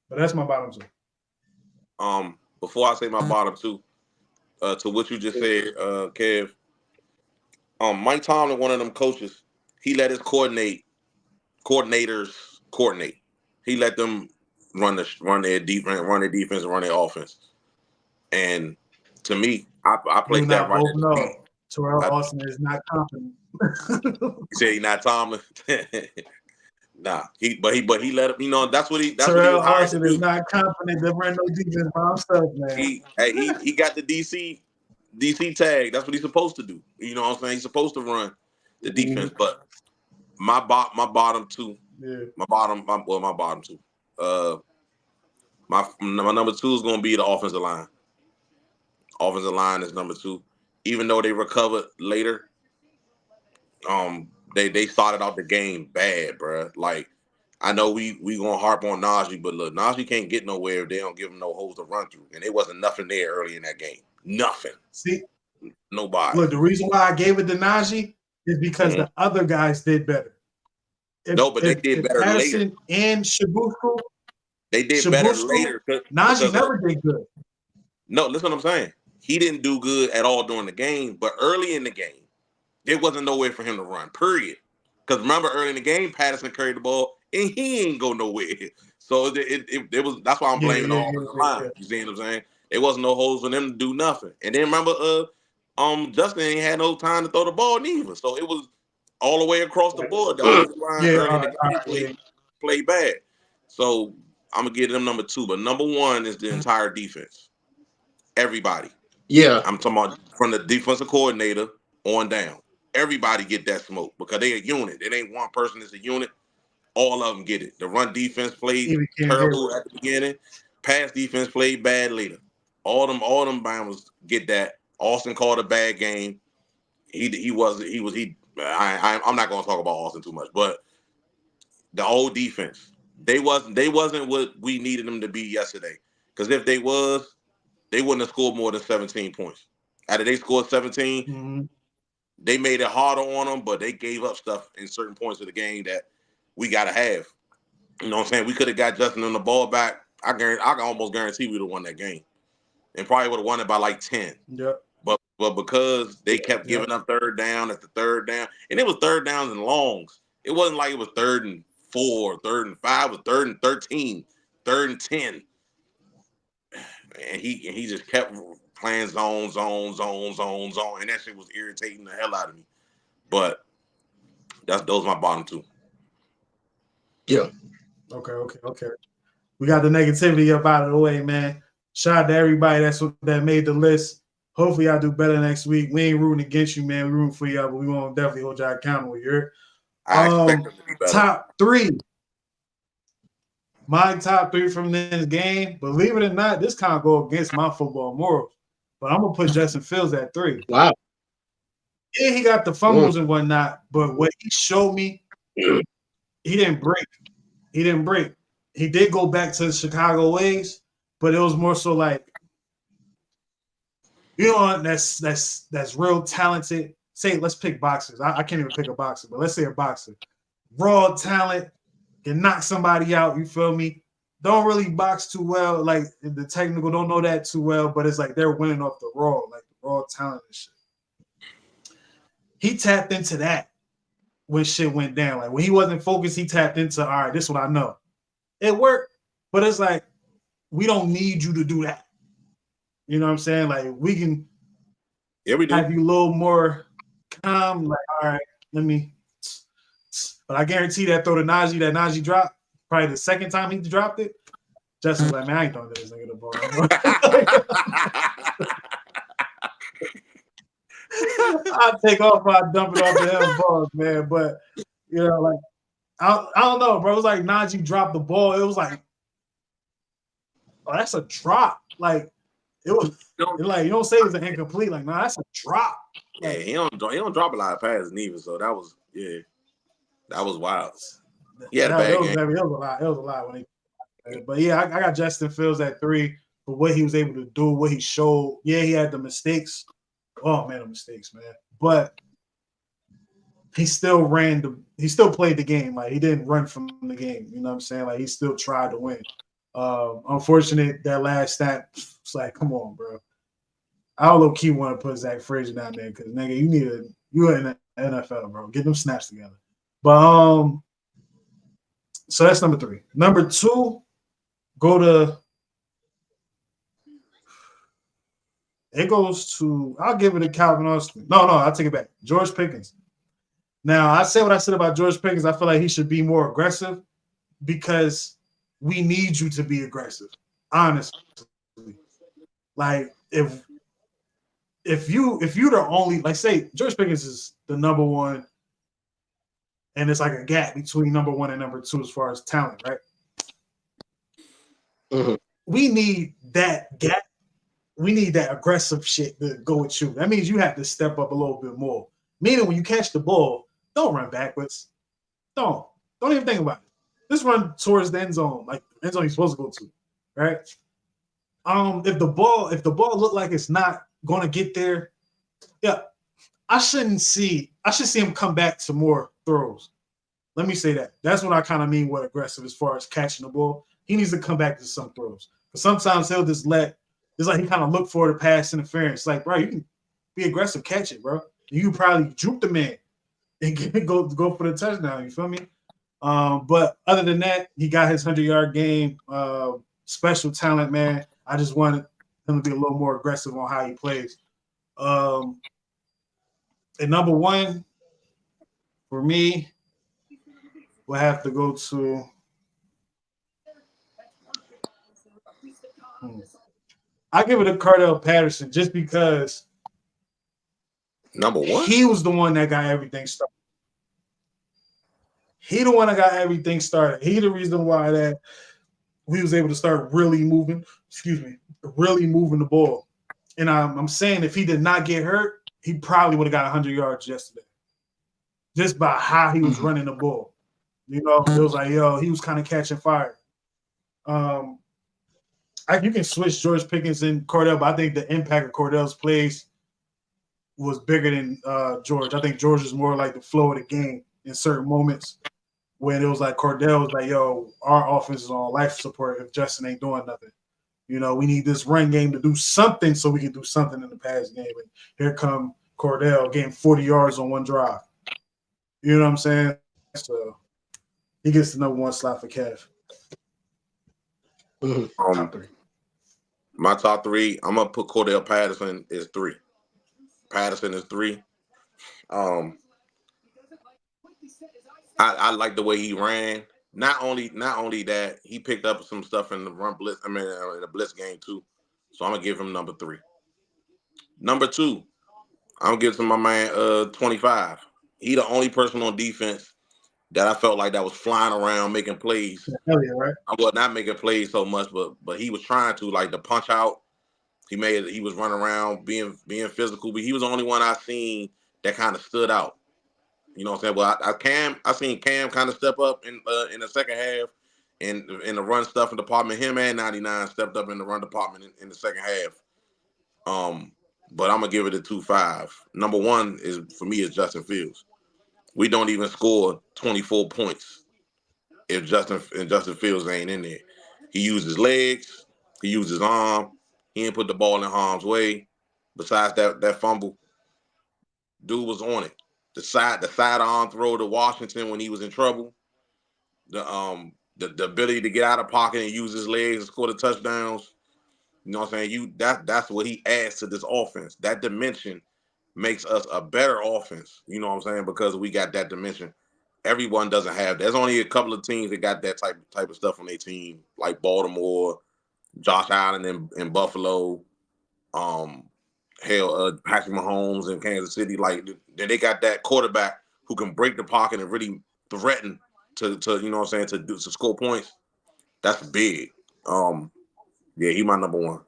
But that's my bottom two. Before I say my bottom two, to what you just said, Kev. Mike Tomlin, one of them coaches, he let his coordinators coordinate. He let them run their defense, run their offense. And to me, I You placed and that I right both at the know feet. Terrell Austin is not confident. You say he not Tomlin. Nah, he let him. That's what he Terrell was hired to Austin is do. not confident to run no defense by himself, man. He got the DC tag. That's what he's supposed to do. You know what I'm saying? He's supposed to run the defense. But my bottom two. Yeah. My bottom two. My number two is going to be the offensive line. Offensive line is number two. Even though they recovered later, they started out the game bad, bro. Like, I know we gonna harp on Najee, but look, Najee can't get nowhere if they don't give him no holes to run through, and there wasn't nothing there early in that game. Nothing. See, Nobody. look, the reason why I gave it to Najee is because the other guys did better. But they did better Patterson later. And Shabusko, They did better later. Najee never did good. No, listen what I'm saying. He didn't do good at all during the game, but early in the game, there wasn't nowhere for him to run, period. Because remember, early in the game, Patterson carried the ball, and he ain't go nowhere. So it was. That's why I'm blaming the offensive line. You see what I'm saying? There wasn't no holes for them to do nothing. And then remember, Justin ain't had no time to throw the ball neither. So it was all the way across the board. The offensive line early in the game played bad. So I'm gonna give them number two, but number one is the entire defense. Everybody. Yeah. I'm talking about from the defensive coordinator on down. Everybody get that smoke because they a unit. It ain't one person that's a unit. All of them get it. The run defense played terrible at the beginning. Pass defense played bad later. All them Bama's get that. Austin called a bad game. I'm not gonna talk about Austin too much, but the old defense, they wasn't what we needed them to be yesterday. Because if they was, they wouldn't have scored more than 17 points. After they scored 17, they made it harder on them, but they gave up stuff in certain points of the game that we got to have. You know what I'm saying? We could have got Justin on the ball back. I can almost guarantee we would have won that game. And probably would have won it by like 10. Yep. But because they kept giving up third down after third down, and it was third downs and longs. It wasn't like it was 3rd and 4, 3rd and 5, it was 3rd and 13, 3rd and 10. And he just kept playing zone, and that shit was irritating the hell out of me. But those are my bottom two. Yeah. Okay. We got the negativity up out of the way, man. Shout out to everybody that made the list. Hopefully, y'all do better next week. We ain't rooting against you, man. We rooting for y'all, but we gonna definitely hold y'all accountable. I expect them to be better. Top three. My top three from this game, believe it or not, this kind of go against my football morals. But I'm gonna put Justin Fields at 3. Wow. Yeah, he got the fumbles and whatnot, but what he showed me, he didn't break. He did go back to the Chicago ways, but it was more so like, that's real talented. Say, let's pick boxers. I can't even pick a boxer, but let's say a boxer. Raw talent, can knock somebody out, you feel me? Don't really box too well, like the technical, don't know that too well, but it's like they're winning off the raw talent and shit. He tapped into that when shit went down. Like when he wasn't focused, he tapped into, all right, this is what I know. It worked, but it's like, we don't need you to do that. You know what I'm saying? Like we can have you a little more calm, like, all right, let me. But I guarantee that throw to Najee, that Najee dropped, probably the second time he dropped it, Justin's like, man, I ain't throwing this nigga the ball. I'll take off my dump it off the hell balls, man. But, like, I don't know, bro. It was like Najee dropped the ball. It was like, oh, that's a drop. Like, it was like, you don't say it's an incomplete. Like, nah, that's a drop. Like, he don't drop a lot of passes neither. So that was wild. He had a bad game. It was a lot when he. But yeah, I got Justin Fields at 3 for what he was able to do, what he showed. Yeah, he had the mistakes. Oh man, the mistakes, man. But he still played the game. Like he didn't run from the game. You know what I'm saying? Like he still tried to win. Unfortunate that last snap. It's like, come on, bro. I low key want to put Zach Frazier down there because nigga, you in the NFL, bro. Get them snaps together. But so that's number 3. Number 2, go to. It goes to. I'll give it to Calvin Austin. No, I'll take it back. George Pickens. Now I say what I said about George Pickens. I feel like he should be more aggressive because we need you to be aggressive. Honestly, like if you're the only, like, say George Pickens is the number 1, and it's like a gap between number 1 and number 2 as far as talent, right? Mm-hmm. We need that gap. We need that aggressive shit to go with you. That means you have to step up a little bit more. Meaning when you catch the ball, don't run backwards. Don't even think about it. Just run towards the end zone, like the end zone you're supposed to go to, right? If the ball look like it's not going to get there, yeah, I should see him come back to more throws. Let me say that. That's what I kind of mean with aggressive as far as catching the ball. He needs to come back to some throws. But sometimes he'll just it's like he kind of look for the pass interference. Like, bro, you can be aggressive, catch it, bro. You can probably juke the man and go for the touchdown. You feel me? But other than that, he got his 100-yard game. Special talent, man. I just wanted him to be a little more aggressive on how he plays. And number 1 for me, we'll have to go to. I give it to Cordell Patterson just because number 1. He was the one that got everything started. He the one that got everything started. He the reason why that we was able to start really moving the ball. And I'm saying if he did not get hurt, he probably would have got 100 yards yesterday. Just by how he was running the ball. You know, it was like, he was kind of catching fire. You can switch George Pickens and Cordell, but I think the impact of Cordell's plays was bigger than George. I think George is more like the flow of the game in certain moments when it was like Cordell was like, our offense is on life support if Justin ain't doing nothing. You know, we need this run game to do something so we can do something in the pass game. And here come Cordell getting 40 yards on one drive. You know what I'm saying? So he gets the number 1 slot for Kev. Top 3. My top 3, I'm gonna put Cordell Patterson is 3. Patterson is 3. I like the way he ran. Not only that, he picked up some stuff in the run blitz. In the blitz game too. So I'm gonna give him number 3. Number 2, I'm gonna give it to my man 25. He the only person on defense that I felt like that was flying around making plays. Hell yeah, right? I was not making plays so much, but he was trying to, like, the punch out. He was running around being physical, but he was the only one I seen that kind of stood out. You know what I'm saying? Well, I seen Cam kind of step up in the second half in the run stuffing department. Him and 99 stepped up in the run department in the second half. But I'm gonna give it a 2-5. Number 1 for me is Justin Fields. We don't even score 24 points if Justin Fields ain't in there. He used his legs, he used his arm, he didn't put the ball in harm's way. Besides that fumble, dude was on it. The side arm throw to Washington when he was in trouble. The ability to get out of pocket and use his legs and score the touchdowns. You know what I'm saying? That's what he adds to this offense. That dimension makes us a better offense. You know what I'm saying? Because we got that dimension. Everyone doesn't have. There's only a couple of teams that got that type of stuff on their team, like Baltimore, Josh Allen in Buffalo, Patrick Mahomes in Kansas City. Like, they got that quarterback who can break the pocket and really threaten to you know what I'm saying, to score points. That's big. Yeah, he my number 1.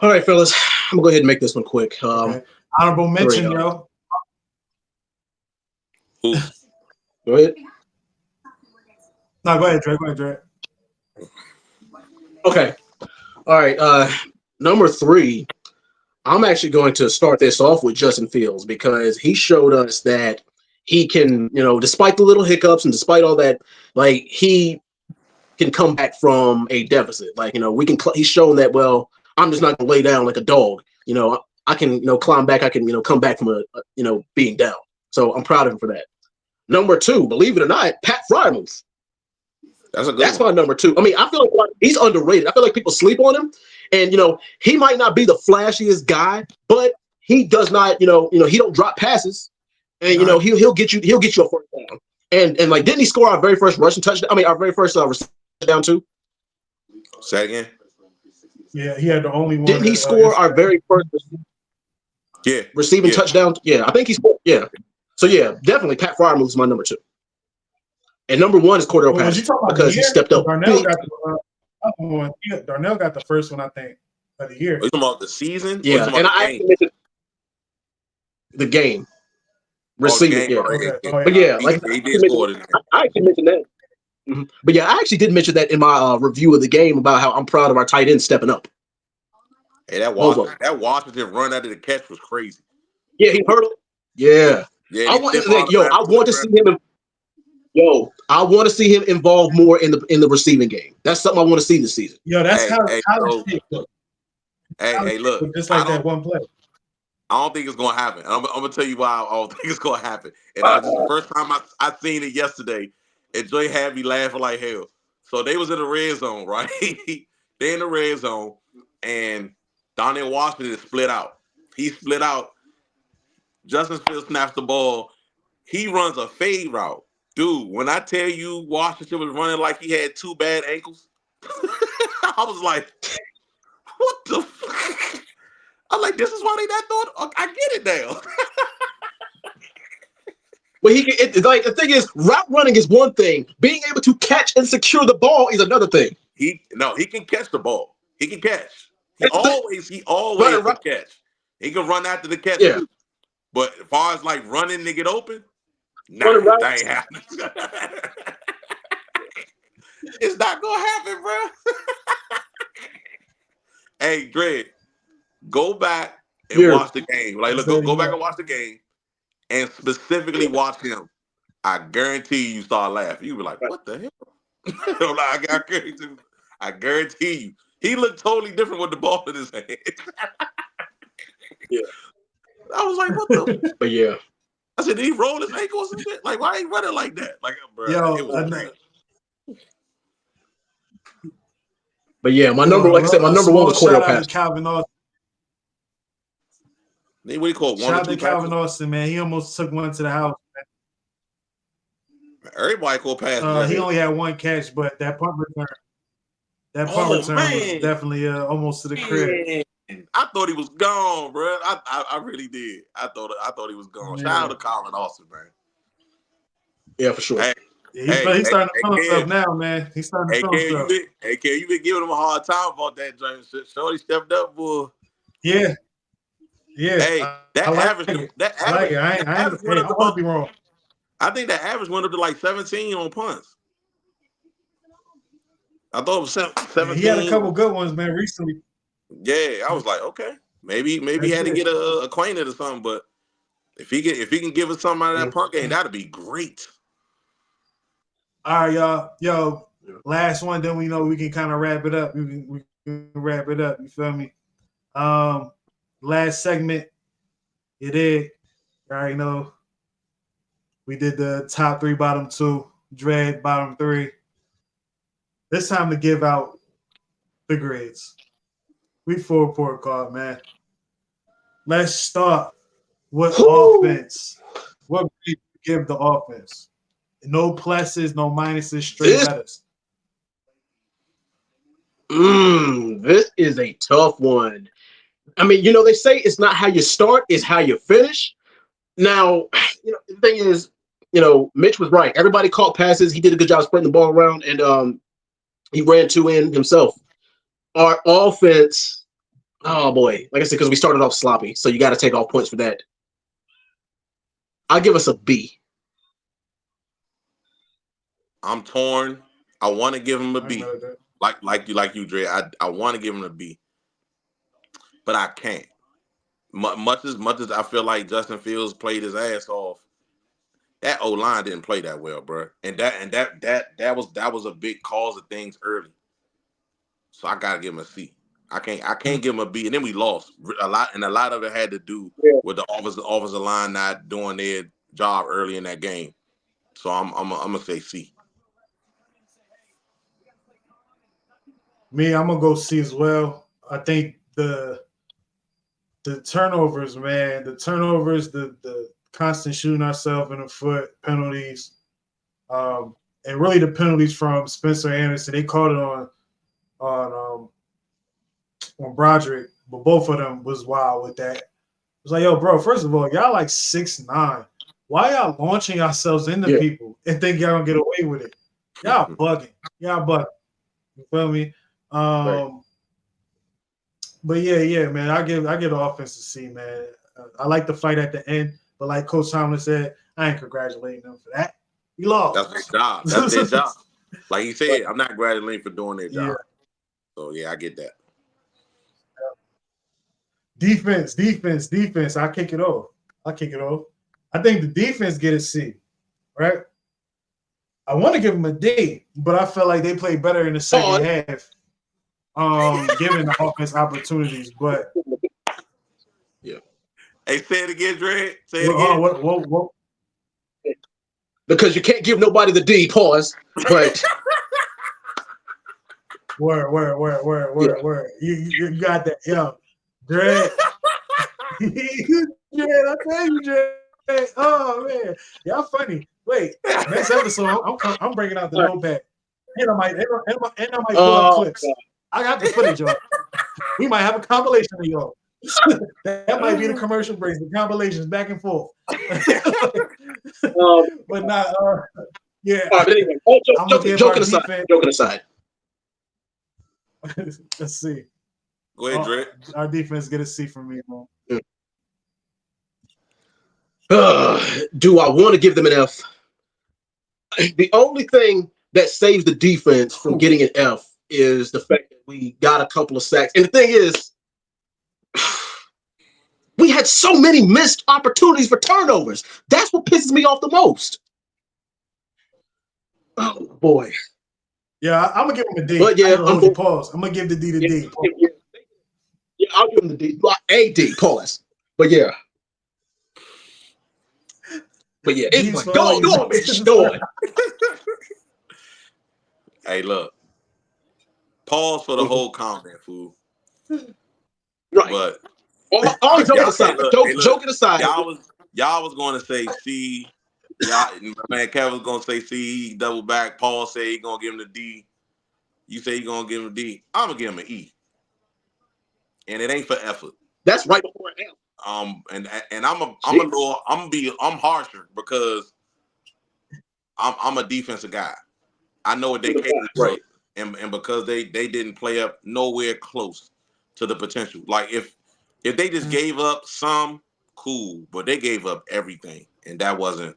All right, fellas. I'm gonna go ahead and make this one quick. Okay. Honorable mention, yo. Who? Go ahead. No, go ahead, Dre. Okay. All right. Number 3, I'm actually going to start this off with Justin Fields because he showed us that he can, despite the little hiccups and despite all that, like he can come back from a deficit. Like, we can. He's shown that. Well, I'm just not gonna lay down like a dog. I can climb back. I can come back from a being down. So I'm proud of him for that. Number 2, believe it or not, Pat Fryermuth. That's my number 2. I mean, I feel like he's underrated. I feel like people sleep on him, and he might not be the flashiest guy, but he does not, he don't drop passes, and he'll get you a first down. And like, didn't he score our very first rushing touchdown? I mean, our very first touchdown too. Say again. Yeah, he had the only one. Didn't he score our very first receiving touchdown? Yeah, I think he scored. Yeah. So yeah, definitely Pat Fryermuth is my number 2. And number 1 is Cordell Patterson because he stepped up. Darnell got Darnell got the first one, I think, of the year. Are you talking about the season? Yeah, and I mentioned the game. Receiving, yeah. But yeah, like he did score it. I actually mentioned that. Mm-hmm. But yeah, I actually did mention that in my review of the game about how I'm proud of our tight end stepping up. Hey, that Washington run out of the catch was crazy. Yeah, he hurt him. Yeah. I want to see him. I want to see him involved more in the receiving game. That's something I want to see this season. Yo, that's Hey, look, just like that one play. I don't think it's gonna happen. I'm gonna tell you why I don't think it's gonna happen. And the first time I seen it yesterday, and Joy had me laughing like hell. So they was in the red zone, right? They in the red zone, and Donnell Washington split out. He split out. Justin Fields snaps the ball. He runs a fade route. Dude, when I tell you Washington was running like he had 2 bad ankles, I was like, what the fuck? I'm like, this is why they not throwing. I get it now. Well, the thing is, route running is one thing. Being able to catch and secure the ball is another thing. He can catch the ball. He can catch. He always can catch. He can run after the catch. Yeah. But as far as like running to get open, that ain't happening. It's not gonna happen, bro. Hey, Greg, go back and watch the game. Like, look, go back and watch the game, and specifically watch him. I guarantee you start laughing. You be like, "What the hell?" I guarantee you, he looked totally different with the ball in his hand. Yeah, I was like, "What the?" But yeah, I said, "Did he roll his ankles and shit? Like, why ain't running like that?" Like, bro, it was great. But yeah, my number, like I said, my number 1 was Cordell Patterson. Calvin Austin. What do you call it? Shout out to Calvin Austin, man. He almost took one to the house. Man. Everybody called pass. He only had 1 catch, but that punt return was definitely almost to the crib. I thought he was gone, bro. I really did. I thought he was gone. Yeah. Shout out to Calvin Austin, man. Yeah, for sure. Hey, he's starting to feel himself now, man. He's starting to feel himself. You been giving him a hard time about that, James. Shorty stepped up, boy. Yeah. Hey, that average I won't be wrong. I think that average went up to like 17 on punts. I thought it was 17. He had a couple good ones, man, recently. Yeah, I was like, okay, maybe he had to get acquainted or something. But if he can give us something out of that punt game, that'd be great. All right, y'all. Yo, last one, then we know we can kind of wrap it up. We can wrap it up. You feel me? Last segment, you did. You already know. We did the top 3, bottom 2, Dread, bottom 3. It's time to give out the grades. We full report card, man. Let's start with offense. What would you give the offense? No pluses, no minuses, straight letters. This is a tough one. I mean, they say it's not how you start, it's how you finish. Now, the thing is, Mitch was right. Everybody caught passes. He did a good job spreading the ball around, and he ran 2 in himself. Our offense, oh boy, like I said, because we started off sloppy, so you got to take off points for that. I'll give us a B. I'm torn. I want to give him a B. Like you, Dre. I want to give him a B, but I can't. Much as I feel like Justin Fields played his ass off, that O line didn't play that well, bro. And that was a big cause of things early. So I gotta give him a C. I can't give him a B. And then we lost a lot, and a lot of it had to do with the offensive line not doing their job early in that game. So I'm gonna say C. Me, I'm gonna go C as well. I think the turnovers, man, the constant shooting ourselves in the foot, penalties, and really the penalties from Spencer Anderson. They called it on Broderick, but both of them was wild with that. It was like, yo, bro, first of all, y'all like 6'9". Why y'all launching yourselves into people and think y'all gonna get away with it? Y'all bugging. Y'all bugging. You feel me? Right. But yeah, man, I give the offense a C, man. I like the fight at the end, but like Coach Tomlin said, I ain't congratulating them for that. We lost. That's their job. That's their job. Like he said, I'm not congratulating for doing their job. So yeah, I get that. Defense. I kick it off. I think the defense get a C, right? I want to give them a D, but I felt like they played better in the second half, giving the offense opportunities. But yeah. Hey, say it again, Dre. Say it again. What? Because you can't give nobody the D. Pause. But word. You got that, yo, Dre. Dre, I tell you, Dre. Oh man, y'all funny. Wait, next episode, I'm bringing out the notepad, and I might pull up clips. God. I got the footage, y'all. We might have a compilation of y'all. That might be the commercial breaks, the compilations back and forth. But not, yeah. But anyway, joking aside. Let's see. Go ahead, Dre. Our defense get a C from me, man. Do I want to give them an F? The only thing that saves the defense from getting an F is the fact that we got a couple of sacks. And the thing is, we had so many missed opportunities for turnovers. That's what pisses me off the most. Oh, boy. Yeah, I'm going to give him a D. But yeah, pause. I'm going to give the D to D. Yeah, I'll give him the D. A D, pause. But yeah. Anyway, go on, bitch. Go on. Hey, look. Pause for the whole comment, fool. Right. But all joking aside, joking aside. Y'all was going to say C. Y'all, man, Kevin was going to say C. He double back. Paul said he going to give him the D. You say you going to give him a D. I'm going to give him an E. And it ain't for effort. That's right before an F. And I'm harsher because I'm a defensive guy. I know what they capable of, and because they didn't play up nowhere close to the potential. Like if they just gave up some, cool, but they gave up everything, and that wasn't.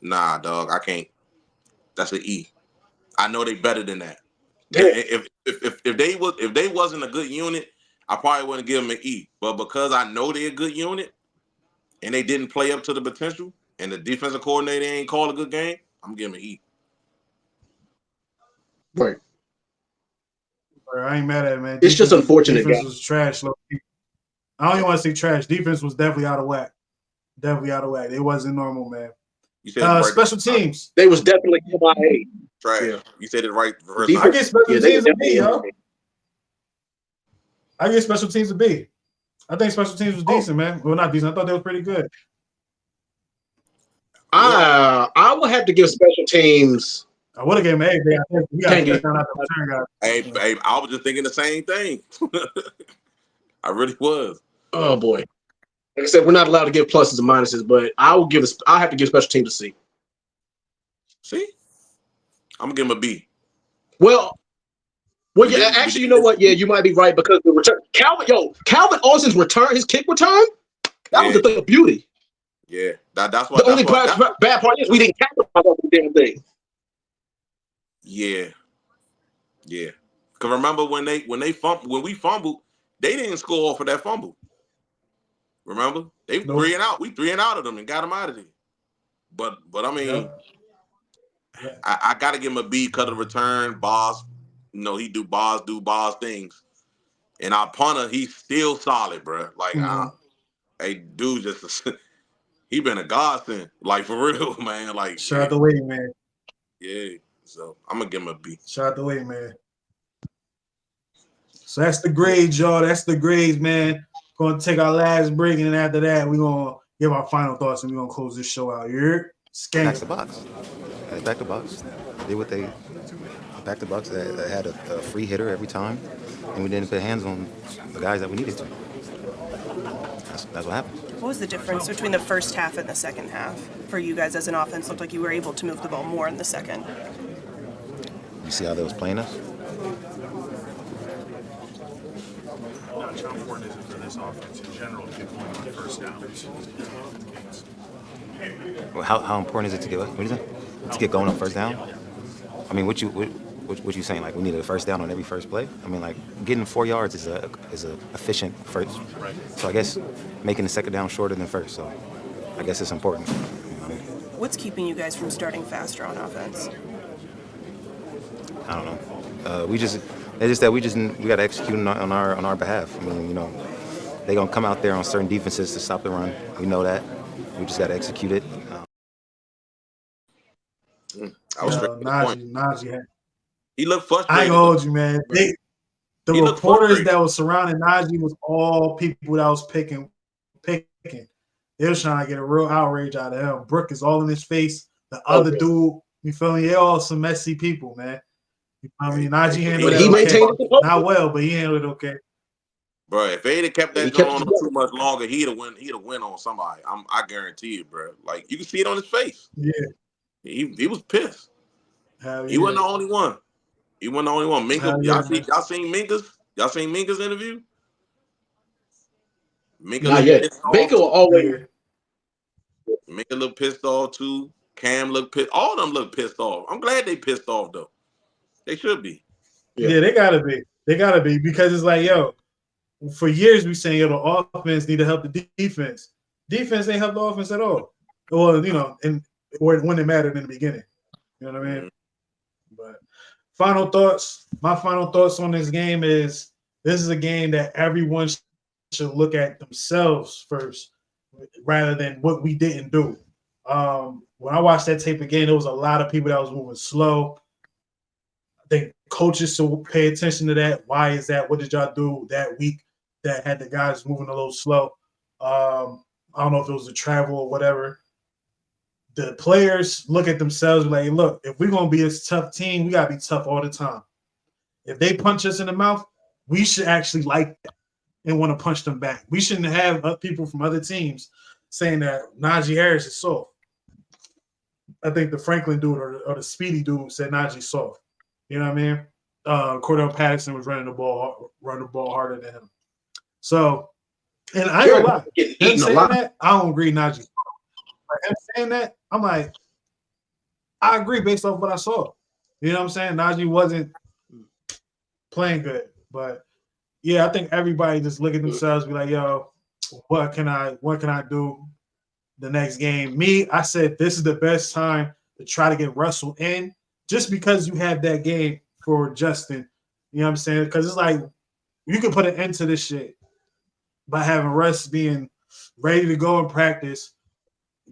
Nah, dog, I can't. That's an E. I know they better than that. If they wasn't a good unit, I probably wouldn't give them an E. But because I know they're a good unit and they didn't play up to the potential, and the defensive coordinator ain't called a good game, I'm giving an E. Right. I ain't mad at it, man. It's just unfortunate. Defense was trash. I don't even want to say trash. Defense was definitely out of whack. It wasn't normal, man. You said right. Special teams. They was definitely MIA. Trash. Yeah. You said it right. I get special teams a B, yo. I get special teams a B. I think special teams was decent, man. Well, not decent. I thought they was pretty good. I would have to give special teams. I would have given him A. We got to get down out the return guy. Hey, I was just thinking the same thing. I really was. Oh boy. Like I said, we're not allowed to give pluses and minuses, but I'll have to give special teams a C. See? I'm gonna give him a B. Well, yeah, actually, you know what? Yeah, you might be right because the return. Calvin Austin's return, his kick return, that was a thing of beauty. Yeah, that's why. The only bad part is we didn't capitalize on the damn thing. Yeah. Because remember when we fumbled, they didn't score off of that fumble. Remember? They 3 and out. We 3 and out of them and got them out of there. But I mean, Yep. I got to give him a B cut of return. Boss, he do boss things. And our punter, he's still solid, bro. Like, hey, dude, just he been a godsend, like for real, man. Like, Shout out the way, man. Yeah. So I'm gonna give him a B. Shout out the way, man. So that's the grades, y'all. That's the grades, man. Gonna take our last break, and then after that, we're gonna give our final thoughts, and we're gonna close this show out. You're Back the box. Back the box. Did what they back the box. That had a free hitter every time, and we didn't put hands on the guys that we needed to. That's what happened. What was the difference between the first half and the second half for you guys as an offense? Looked like you were able to move the ball more in the second. You see how they was playing us? How important is it for this offense in general to get going on first downs? Well, how important is it to get what is it? To get going on first down? I mean, what you saying? Like we needed a first down on every first play? I mean, like getting 4 yards is a efficient first. Right. So I guess making the second down shorter than first. So I guess it's important. What's keeping you guys from starting faster on offense? I don't know. We got to execute on our behalf. I mean, they're gonna come out there on certain defenses to stop the run. We know that. We just got to execute it. I was Najee. He looked frustrated. I ain't gonna hold you, man. The reporters that was surrounding Najee was all people that was picking. They was trying to get a real outrage out of him. Brooke is all in his face. The other dude, you feel me? They all some messy people, man. You know what I mean? Najee handled it okay. Not well, but he handled it okay. Bro, if they'd have kept that joint on too much longer, he'd have went on somebody. I guarantee it, bro. Like you can see it on his face. Yeah. He was pissed. He wasn't the only one. He wasn't the only one. Minka, y'all seen Minka's? Y'all seen Minka's interview? Minka not yet. Minka will always. Minka looked pissed off too. Cam looked pissed. All of them look pissed off. I'm glad they pissed off though. They should be. Yeah, they gotta be. They gotta be because it's like, yo, for years we saying, yo, the offense need to help the defense. Defense ain't help the offense at all. Well, when it mattered in the beginning. You know what I mean? But final thoughts. My final thoughts on this game is this is a game that everyone should look at themselves first rather than what we didn't do. When I watched that tape again, there was a lot of people that was moving slow. I think coaches should pay attention to that. Why is that? What did y'all do that week that had the guys moving a little slow? I don't know if it was the travel or whatever. The players look at themselves like, look, if we're going to be this tough team, we got to be tough all the time. If they punch us in the mouth, we should actually like that and want to punch them back. We shouldn't have people from other teams saying that Najee Harris is soft. I think the Franklin dude or the Speedy dude said Najee's soft. You know what I mean? Cordell Patterson was running the ball harder than him. So, and I ain't gonna lie. Him saying that, I don't agree, Najee. Like him saying that, I'm like, I agree based off what I saw. You know what I'm saying? Najee wasn't playing good. But yeah, I think everybody just look at themselves, be like, yo, what can I do the next game? Me, I said this is the best time to try to get Russell in just because you have that game for Justin. You know what I'm saying? Because it's like you can put an end to this shit by having Russ being ready to go in practice,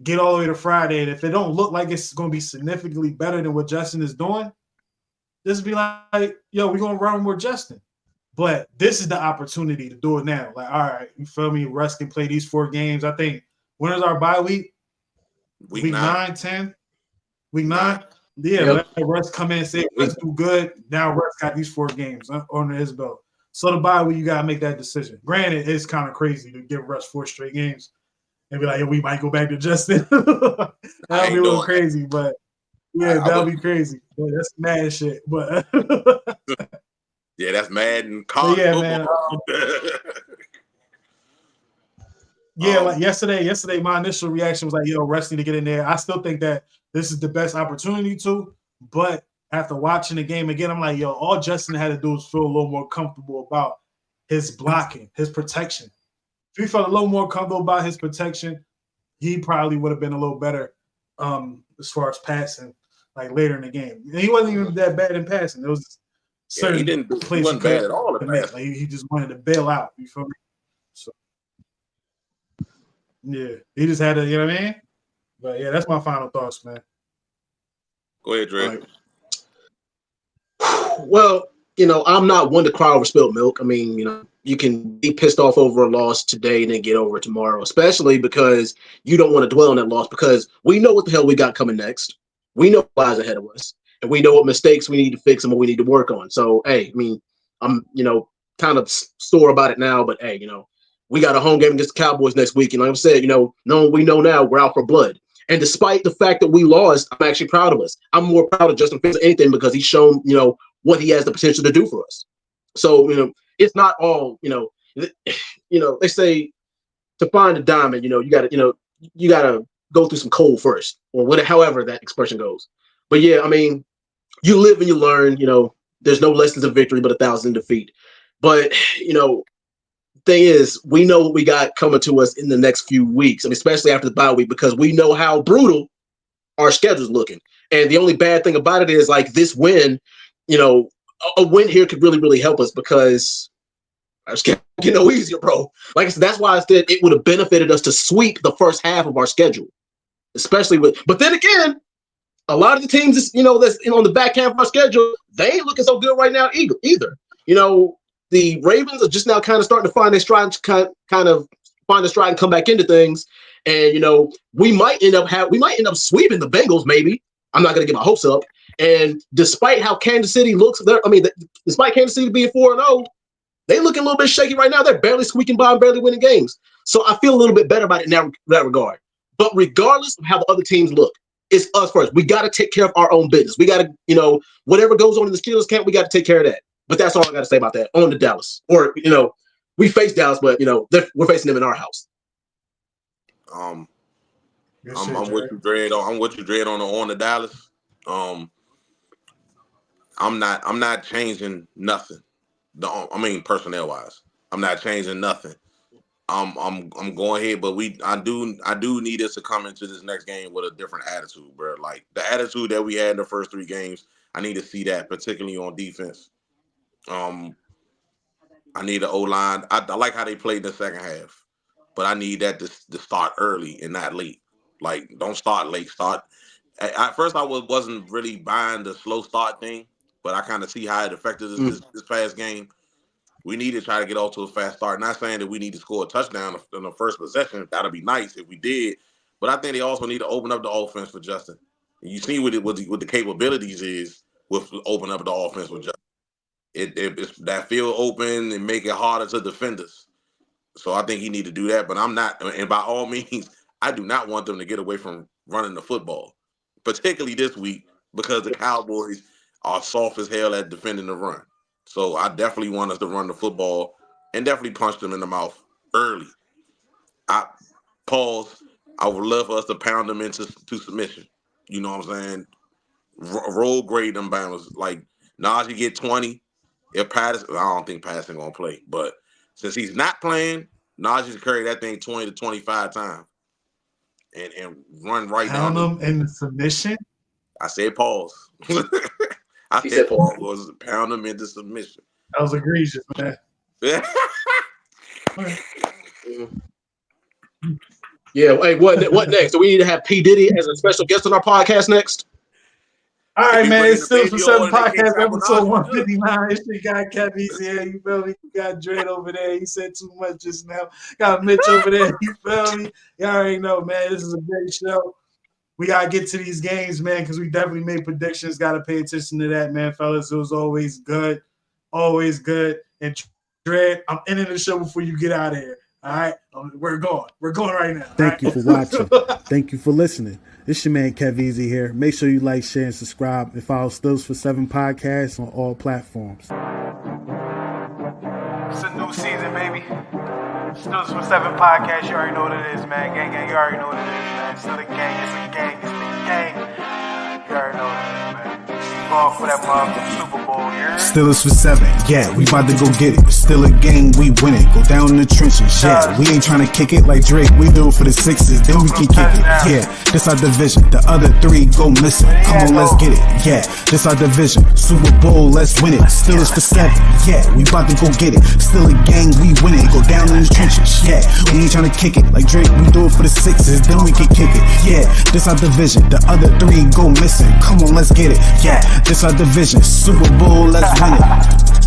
get all the way to Friday. And if it don't look like it's going to be significantly better than what Justin is doing, just be like, yo, we're going to run more Justin. But this is the opportunity to do it now. Like, all right, you feel me? Russ can play these 4 games. I think, when is our bye week? Week 9, 10? Week 9? Yeah, let Russ come in and say, Russ do good. Now Russ got these 4 games under his belt. So the bye week, you got to make that decision. Granted, it's kind of crazy to give Russ 4 straight games and be like, yeah, we might go back to Justin. That'll be a little crazy, but yeah, that'll be crazy. Yeah, that's mad shit. But yeah, that's mad and college football. Man, like yesterday, my initial reaction was like, yo, Russ need to get in there. I still think that this is the best opportunity to, but after watching the game again, I'm like, yo, all Justin had to do was feel a little more comfortable about his blocking, his protection. If he felt a little more comfortable about his protection, he probably would have been a little better as far as passing, like later in the game. And he wasn't even that bad in passing. There was certain he plays wasn't bad at all to in make. passing. Like he just wanted to bail out. You feel me? So yeah, he just had to, you know what I mean? But yeah, that's my final thoughts, man. Go ahead, Dre. Right. Well, I'm not one to cry over spilled milk. I mean, you can be pissed off over a loss today and then get over it tomorrow, especially because you don't want to dwell on that loss because we know what the hell we got coming next. We know what lies ahead of us, and we know what mistakes we need to fix and what we need to work on. So, hey, I mean, I'm, kind of sore about it now, but hey, we got a home game against the Cowboys next week. And like I said, knowing we know now we're out for blood. And despite the fact that we lost, I'm actually proud of us. I'm more proud of Justin Fields than anything because he's shown, what he has the potential to do for us. So, it's not all, they say to find a diamond, you gotta go through some coal first, or whatever, however that expression goes. But yeah, I mean, you live and you learn, there's no lessons of victory, but 1,000 defeat. But, thing is, we know what we got coming to us in the next few weeks. I mean, especially after the bye week, because we know how brutal our schedule's looking. And the only bad thing about it is like this win, a win here could really, really help us because our schedule easier, bro. Like I said, that's why I said it would have benefited us to sweep the first half of our schedule, especially but then again, a lot of the teams, that's on the back half of our schedule, they ain't looking so good right now either. The Ravens are just now kind of starting to find their stride, kind of find their stride and come back into things. And we might end up sweeping the Bengals. Maybe I'm not going to get my hopes up. And despite how Kansas City looks, despite Kansas City being 4-0, they looking a little bit shaky right now. They're barely squeaking by and barely winning games. So I feel a little bit better about it in that regard. But regardless of how the other teams look, it's us first. We got to take care of our own business. We got to, whatever goes on in the Steelers camp, we got to take care of that. But that's all I got to say about that. On to Dallas. Or, we face Dallas, but, we're facing them in our house. I'm with you, Dred. I'm with you, Dred, on the Dallas. I'm not changing nothing. Personnel wise, I'm not changing nothing. I'm going ahead, but I do need us to come into this next game with a different attitude, bro. Like the attitude that we had in the first 3 games, I need to see that, particularly on defense. I need an O-line. I like how they played in the second half, but I need that to start early and not late. Like, don't start late. Start. At first, I wasn't really buying the slow start thing, but I kind of see how it affected us this past game. We need to try to get off to a fast start. Not saying that we need to score a touchdown in the first possession. That'd be nice if we did, but I think they also need to open up the offense for Justin. And you see what the capabilities is with opening up the offense with Justin. It's that field open and make it harder to defenders. So I think he need to do that. But I'm not, and by all means, I do not want them to get away from running the football, particularly this week because the Cowboys are soft as hell at defending the run. So I definitely want us to run the football and definitely punch them in the mouth early. I would love for us to pound them into submission. You know what I'm saying? Roll grade them bounds. Like Najee get 20. If Patterson, I don't think Patterson gonna play, but since he's not playing, Najee's carry that thing 20 to 25 times and run right Pound down. them in the submission. I said pause. I said pause was pound them into submission. That was egregious, man. Yeah. Hey, what next? Do we need to have P. Diddy as a special guest on our podcast next? All right, man. It's Still for 7 podcast, episode 159. This shit got Kev Easy here. You feel me? You got Dred over there. He said too much just now. Got Mitch over there. You feel me? Y'all already know, man. This is a great show. We got to get to these games, man, because we definitely made predictions. Got to pay attention to that, man, fellas. It was always good. Always good. And Dred, I'm ending the show before you get out of here. All right? We're going. We're going right now. Thank you for watching. Thank you for listening. It's your man Kev Easy here. Make sure you like, share, and subscribe, and follow Stills for 7 podcasts on all platforms. It's a new season, baby. Stills for 7 podcast. You already know what it is, man. Gang, you already know what it is, man. Still a gang. It's a gang. It's the gang. You already know what it is, man. Going for that motherfucking Super Bowl. Bowl, yeah. Steelers for 7, yeah, we about to go get it. Still a game, we win it. Go down in the trenches, yeah. We ain't trying to kick it like Drake, we do it for the 6s, then we can kick it. Yeah, this our division, the other 3 go missing. Come on, let's get it, yeah. This our division, Super Bowl, let's win it. Steelers for 7, yeah, we about to go get it. Still a game, we win it. Go down in the trenches, yeah. We ain't trying to kick it like Drake, we do it for the 6s, then we can kick it. Yeah, this our division, the other 3 go missing. Come on, let's get it, yeah. This our division, Super Bowl, let's win it.